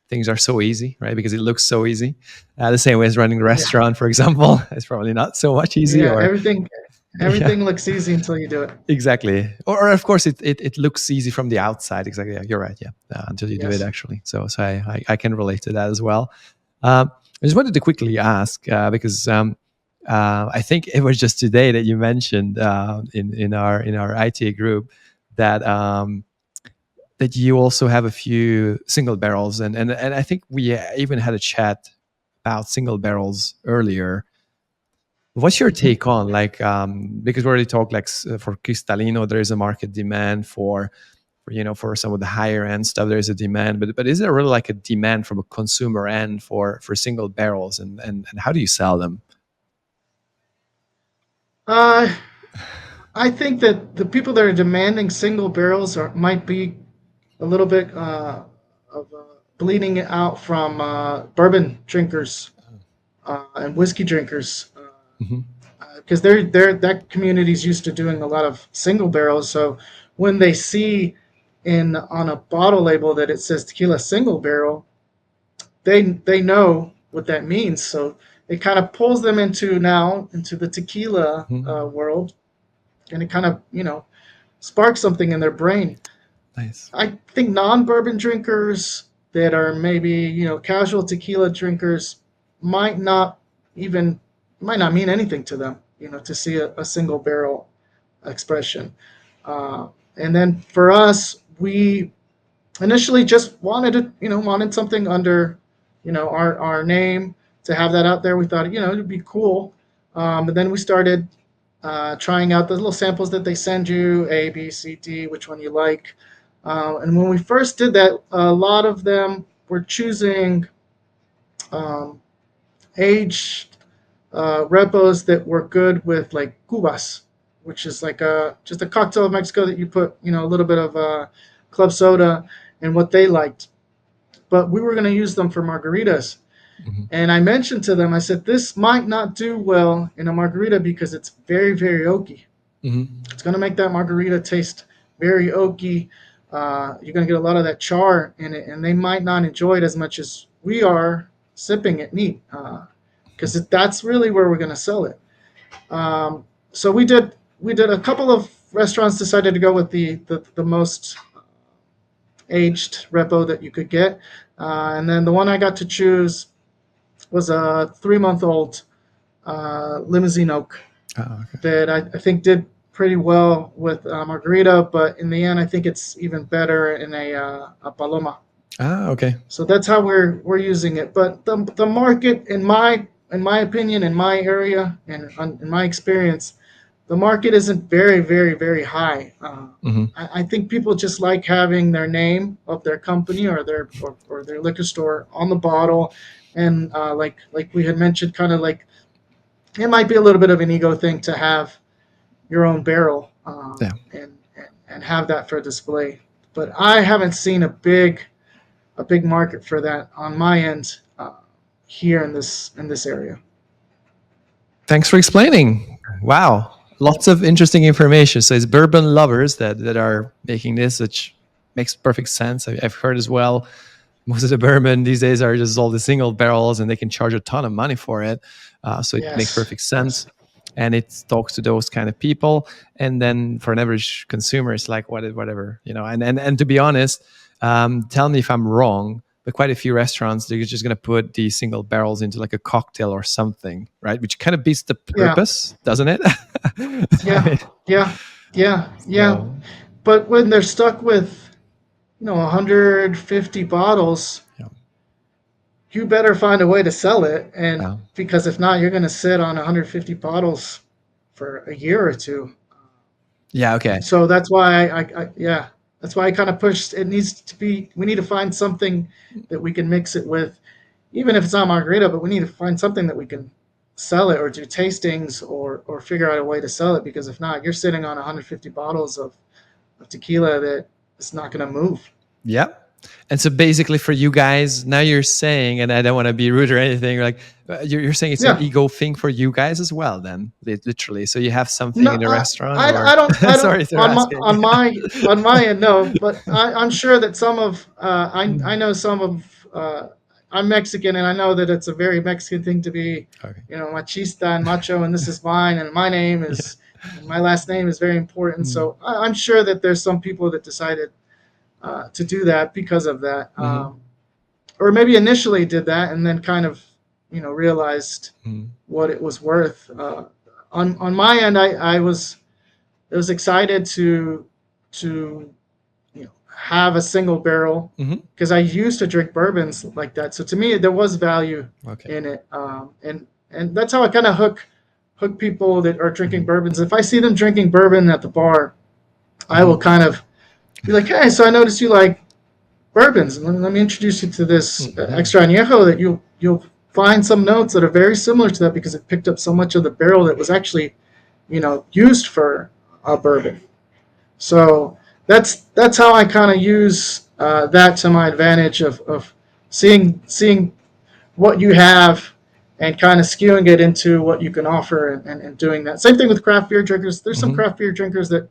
things are so easy, right? Because it looks so easy. The same way as running a yeah, restaurant, for example, it's probably not so much easy. yeah. Or yeah, Everything looks easy until you do it. exactly. Or of course, it looks easy from the outside. Exactly. Yeah, you're right. Yeah, until you do it Yes. actually. So I can relate to that as well. I just wanted to quickly ask because I think it was just today that you mentioned in our IT group that that you also have a few single barrels, and I think we even had a chat about single barrels earlier. What's your Mhm. take on, like, because we already talked, like, for Cristalino, there is a market demand for some of the higher end stuff. There is a demand, but is there really like a demand from a consumer end for single barrels, and how do you sell them? Uh, I think that the people that are demanding single barrels might be a little bit of bleeding out from bourbon drinkers and whiskey drinkers, Hmm. because they're that community is used to doing a lot of single barrels. So when they see in on a bottle label that it says tequila single barrel, they know what that means. So it kind of pulls them into the tequila Hmm. world, and it kind of sparks something in their brain. Nice. I think non-bourbon drinkers that are maybe casual tequila drinkers might not even might not mean anything to them. To see a single barrel expression. Uh, and then for us, we initially just wanted something under our name, to have that out there. We thought it'd be cool. But then we started trying out the little samples that they send you, A, B, C, D, which one you like. And when we first did that, a lot of them were choosing um, aged repos that were good with like cubas, which is like just a cocktail of Mexico that you put a little bit of club soda and what they liked. But we were going to use them for margaritas. Hmm. And I mentioned to them, I said, this might not do well in a margarita because it's very, very oaky. Hmm. It's going to make that margarita taste very oaky. You're going to get a lot of that char in it, and they might not enjoy it as much as we are sipping it neat, because that's really where we're going to sell it. So we did a couple of restaurants decided to go with the most aged repo that you could get, and then the one I got to choose was a 3 month old limousine oak Oh, okay. that I think did pretty well with margarita, but in the end, I think it's even better in a paloma. Okay. So that's how we're using it. But the market, in my opinion, in my area, and in my experience, the market isn't very, very, very high. Hmm. I think people just like having their name of their company or their liquor store on the bottle, and like we had mentioned, kind of like it might be a little bit of an ego thing to have your own barrel, Yeah. and have that for display. But I haven't seen a big market for that on my end, here in this area. Thanks for explaining. Wow. Lots of interesting information. So it's bourbon lovers that are making this, which makes perfect sense. I've heard as well. Most of the bourbon these days are just all the single barrels, and they can charge a ton of money for it. So it makes Yes, perfect yes, sense. And it talks to those kind of people. And then for an average consumer, it's like whatever, And to be honest, tell me if I'm wrong, but quite a few restaurants they're just going to put the single barrels into like a cocktail or something, right? Which kind of beats the yeah, purpose, doesn't it? I yeah, mean, yeah, yeah, yeah. so But when they're stuck with 150 bottles, yeah, you better find a way to sell it, and yeah, because if not, you're going to sit on 150 bottles for a year or two. yeah. Okay, So that's why yeah, that's why I kind of pushed. It needs to be. We need to find something that we can mix it with, even if it's not margarita. But we need to find something that we can sell it or do tastings or figure out a way to sell it. Because if not, you're sitting on 150 bottles of tequila that is not going to move. yeah. And so basically, for you guys, now you're saying, and I don't want to be rude or anything, like you're saying it's an Yeah. ego thing for you guys as well, then literally. So you have something No, in the restaurant, I or don't, sorry for on my asking. on my on my end, no, but I'm sure that some of I know some of I'm Mexican, and I know that it's a very Mexican thing to be, Okay. machista and macho, and this is mine, and my name Yeah. is, and my last name is very important. Mm. So I'm sure that there's some people that decided to do that because of that, Mm-hmm. or maybe initially did that and then kind of realized Mm-hmm. what it was worth. On my end, I was excited to have a single barrel Mm-hmm. because I used to drink bourbons like that. So to me, there was value Okay. in it, and that's how I kind of hook people that are drinking Mm-hmm. bourbons. If I see them drinking bourbon at the bar, I Mm-hmm. will kind of be like, "Hey, so I noticed you like bourbons. Let me introduce you to this Mm-hmm. extra añejo that you'll find some notes that are very similar to that because it picked up so much of the barrel that was actually used for a bourbon." So that's how I kind of use that to my advantage of seeing what you have and kind of skewing it into what you can offer, and doing that. Same thing with craft beer drinkers. There's some Mm-hmm. craft beer drinkers that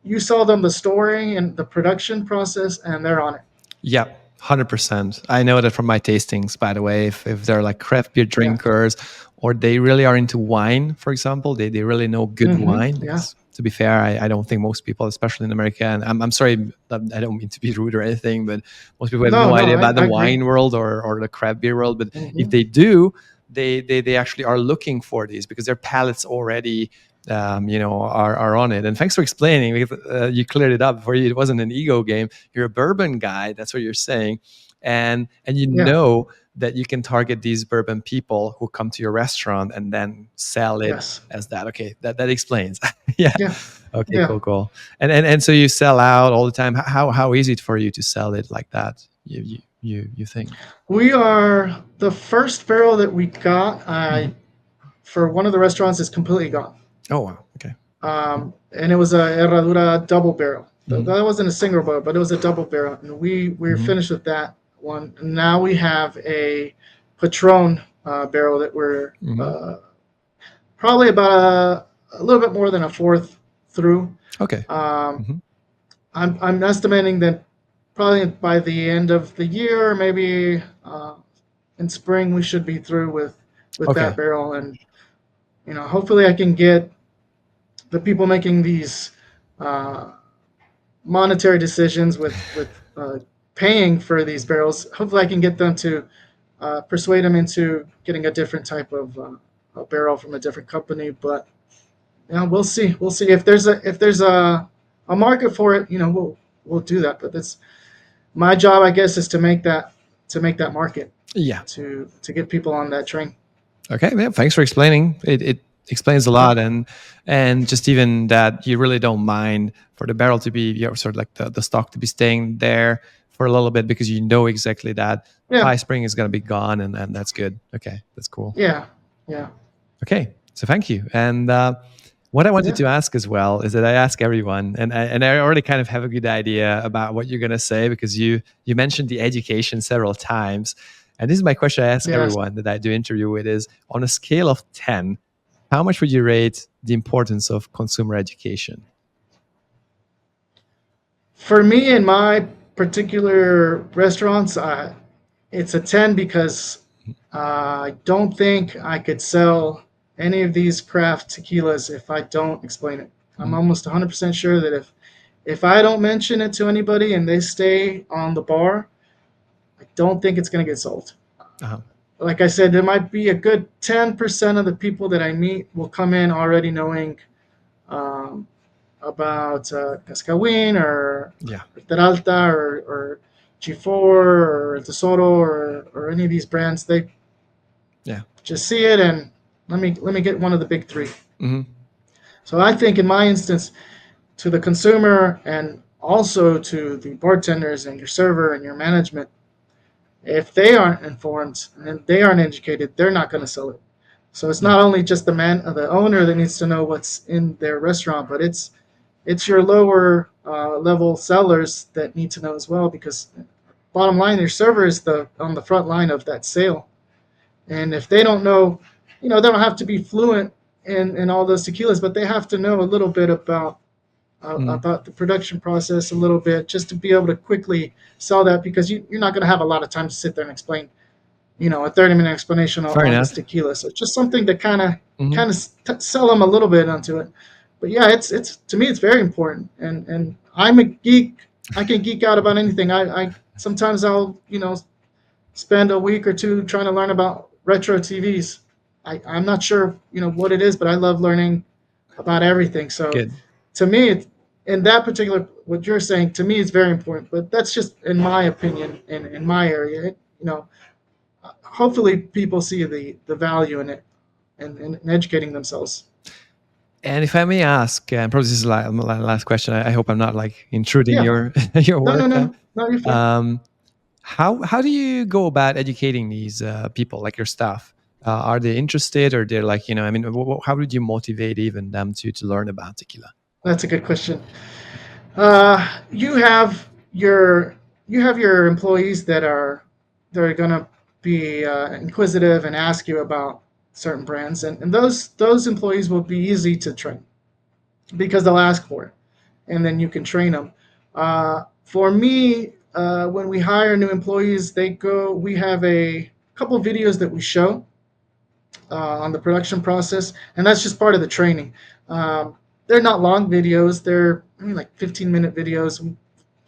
you sell them the storing and the production process, and they're on it. Yeah, 100%. I know that from my tastings, by the way, if they're like craft beer Yeah. drinkers or they really are into wine, for example, they really know good wine. Yeah. Because to be fair, I don't think most people, especially in America, and I'm sorry, I don't mean to be rude or anything, but most people have No, no no, idea I, about the I agree. wine world or the craft beer world. But if Hmm. they do, they actually are looking for these because their palates already are on it. And thanks for explaining because you cleared it up for you. It wasn't an ego game. You're a bourbon guy. That's what you're saying, and you Yeah. know that you can target these bourbon people who come to your restaurant and then sell it Yes. as that. Okay, that explains. Yeah. Yeah. Okay. Yeah. Cool. Cool. And so you sell out all the time. How easy it for you to sell it like that? You think? We are the first barrel that we got. Mhm. For one of the restaurants is completely gone. Oh wow. Okay. And it was a Herradura double barrel. Hmm. That wasn't a single barrel, but it was a double barrel, and we were Hmm. finished with that one. And now we have a Patron barrel that we're Hmm. probably about a little bit more than a fourth through. Okay. Um, Hmm. I'm estimating that probably by the end of the year, maybe in spring, we should be through with that Okay. barrel, and hopefully I can get the people making these uh, monetary decisions with paying for these barrels. Hopefully, I can get them to persuade them into getting a different type of a barrel from a different company. But we'll see. We'll see if there's a market for it. We'll do that. But that's my job, I guess, is to make that market Yeah. to get people on that train. Okay, yeah, thanks for explaining. It explains a Yeah. lot. And just even that you really don't mind for the barrel to be, sort of like the stock to be staying there for a little bit, because you know exactly that Yeah. high spring is going to be gone, and that's good. Okay, that's cool. Yeah. Yeah. Okay, so thank you. And what I wanted Yeah. to ask as well is that I ask everyone, and I already kind of have a good idea about what you're going to say, because you mentioned the education several times. And this is my question I ask Yes. everyone that I do interview with: is on a scale of 10, how much would you rate the importance of consumer education? For me, in my particular restaurants, it's a 10 because I don't think I could sell any of these craft tequilas if I don't explain it. I'm Mhm. almost 100% sure that if I don't mention it to anybody and they stay on the bar, I don't think it's going to get sold. Uh-huh. Like I said, there might be a good 10% of the people that I meet will come in already knowing um, about Cascawin or Yeah, Peralta or G4 or Tesoro or any of these brands. They yeah. just see it and let me get one of the big three. Hmm. So I think in my instance, to the consumer and also to the bartenders and your server and your management, if they aren't informed and they aren't educated, they're not going to sell it. So it's Yeah. not only just the owner that needs to know what's in their restaurant, but it's your lower level sellers that need to know as well, because bottom line, your server is the on the front line of that sale. And if they don't know, they don't have to be fluent in all those tequilas, but they have to know a little bit Hmm. about the production process a little bit, just to be able to quickly sell that, because you're not going to have a lot of time to sit there and explain, a 30-minute explanation Fair on this enough. tequila. So just something to kind of Hmm. kind of sell them a little bit onto it. But yeah, it's to me it's very important, and I'm a geek. I can geek out about anything. I sometimes I'll spend a week or two trying to learn about retro TVs. I'm not sure what it is, but I love learning about everything. So Good. to me, in that particular what you're saying, to me it's very important. But that's just in my opinion, in my area. Hopefully people see the value in it and educating themselves. And if I may ask, and probably this is my last question. I hope I'm not like intruding Yeah. your your No, no, work. no, no. You're fine. Um, how do you go about educating these people, like your staff? Are they interested, or they're like, I mean, how would you motivate even them to learn about tequila? That's a good question. You have your employees that are gonna be inquisitive and ask you about certain brands, and those employees will be easy to train because they'll ask for it, and then you can train them. For me, when we hire new employees, we have a couple videos that we show on the production process, and that's just part of the training. Um, they're not long videos; they're like 15-minute videos. We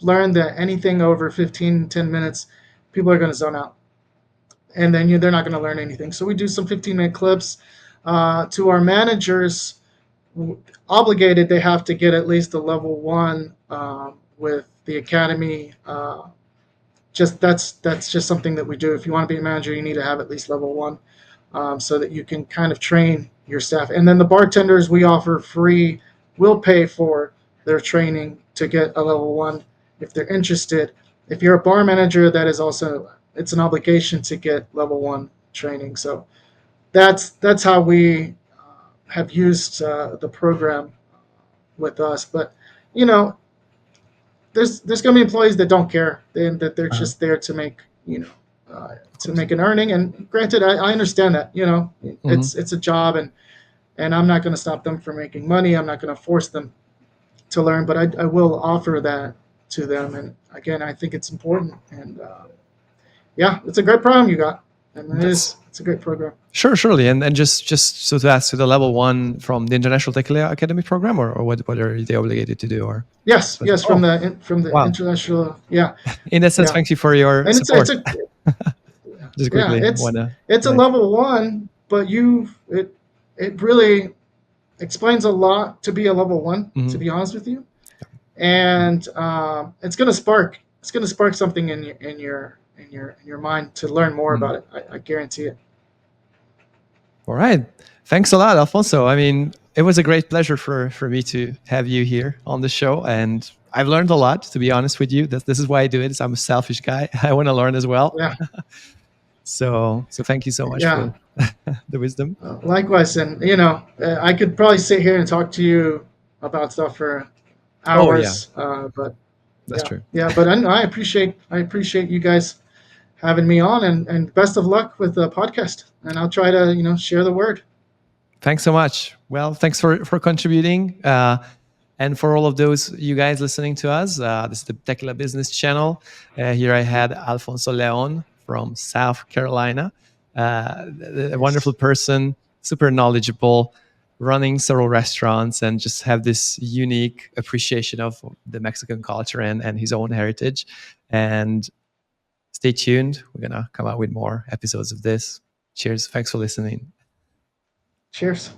learned that anything over 15, 10 minutes, people are going to zone out, and then they're not going to learn anything. So we do some 15-minute clips. To our managers, obligated, they have to get at least a level one with the academy. Just that's just something that we do. If you want to be a manager, you need to have at least level one, so that you can kind of train your staff. And then the bartenders, we offer free. We'll pay for their training to get a level one if they're interested. If you're a bar manager, that is also it's an obligation to get level one training. So that's how we have used the program with us. But you know, there's going to be employees that don't care, and that they're Uh-huh. just there to make Of to course. make an earning. And granted, I understand that Hmm. it's a job, and I'm not going to stop them from making money. I'm not going to force them to learn, but I will offer that to them. And again, I think it's important. And yeah, it's a great program you got, and That's it's a great program. sure, surely. And just so to ask, so the level one from the International Tequila Academy program, or what are they obligated to do, or Yes, but, yes, oh, from the wow. international, yeah, In that sense, yeah, thank you for your and it's support. a Just yeah, quickly wanna it's a mention. level one, but it really explains a lot to be a level one. To Mhm. be honest with you, and it's gonna spark something in your mind to learn more Mhm. about it. I guarantee it. All right. Thanks a lot, Alfonso. I mean, it was a great pleasure for me to have you here on the show. And I've learned a lot, to be honest with you. This is why I do it. Is I'm a selfish guy. I want to learn as well. Yeah, So thank you so much yeah. for the wisdom. Likewise, and I could probably sit here and talk to you about stuff for Oh yeah, hours. But that's yeah, true. yeah. But I appreciate you guys having me on, and best of luck with the podcast. And I'll try to share the word. Thanks so much. Well, thanks for contributing. And for all of those you guys listening to us, this is the Tequila Business Channel. Here I had Alfonso Leon from South Carolina, a wonderful Nice. person, super knowledgeable, running several restaurants, and just have this unique appreciation of the Mexican culture and his own heritage. And stay tuned. We're going to come out with more episodes of this. Cheers. Thanks for listening. Cheers.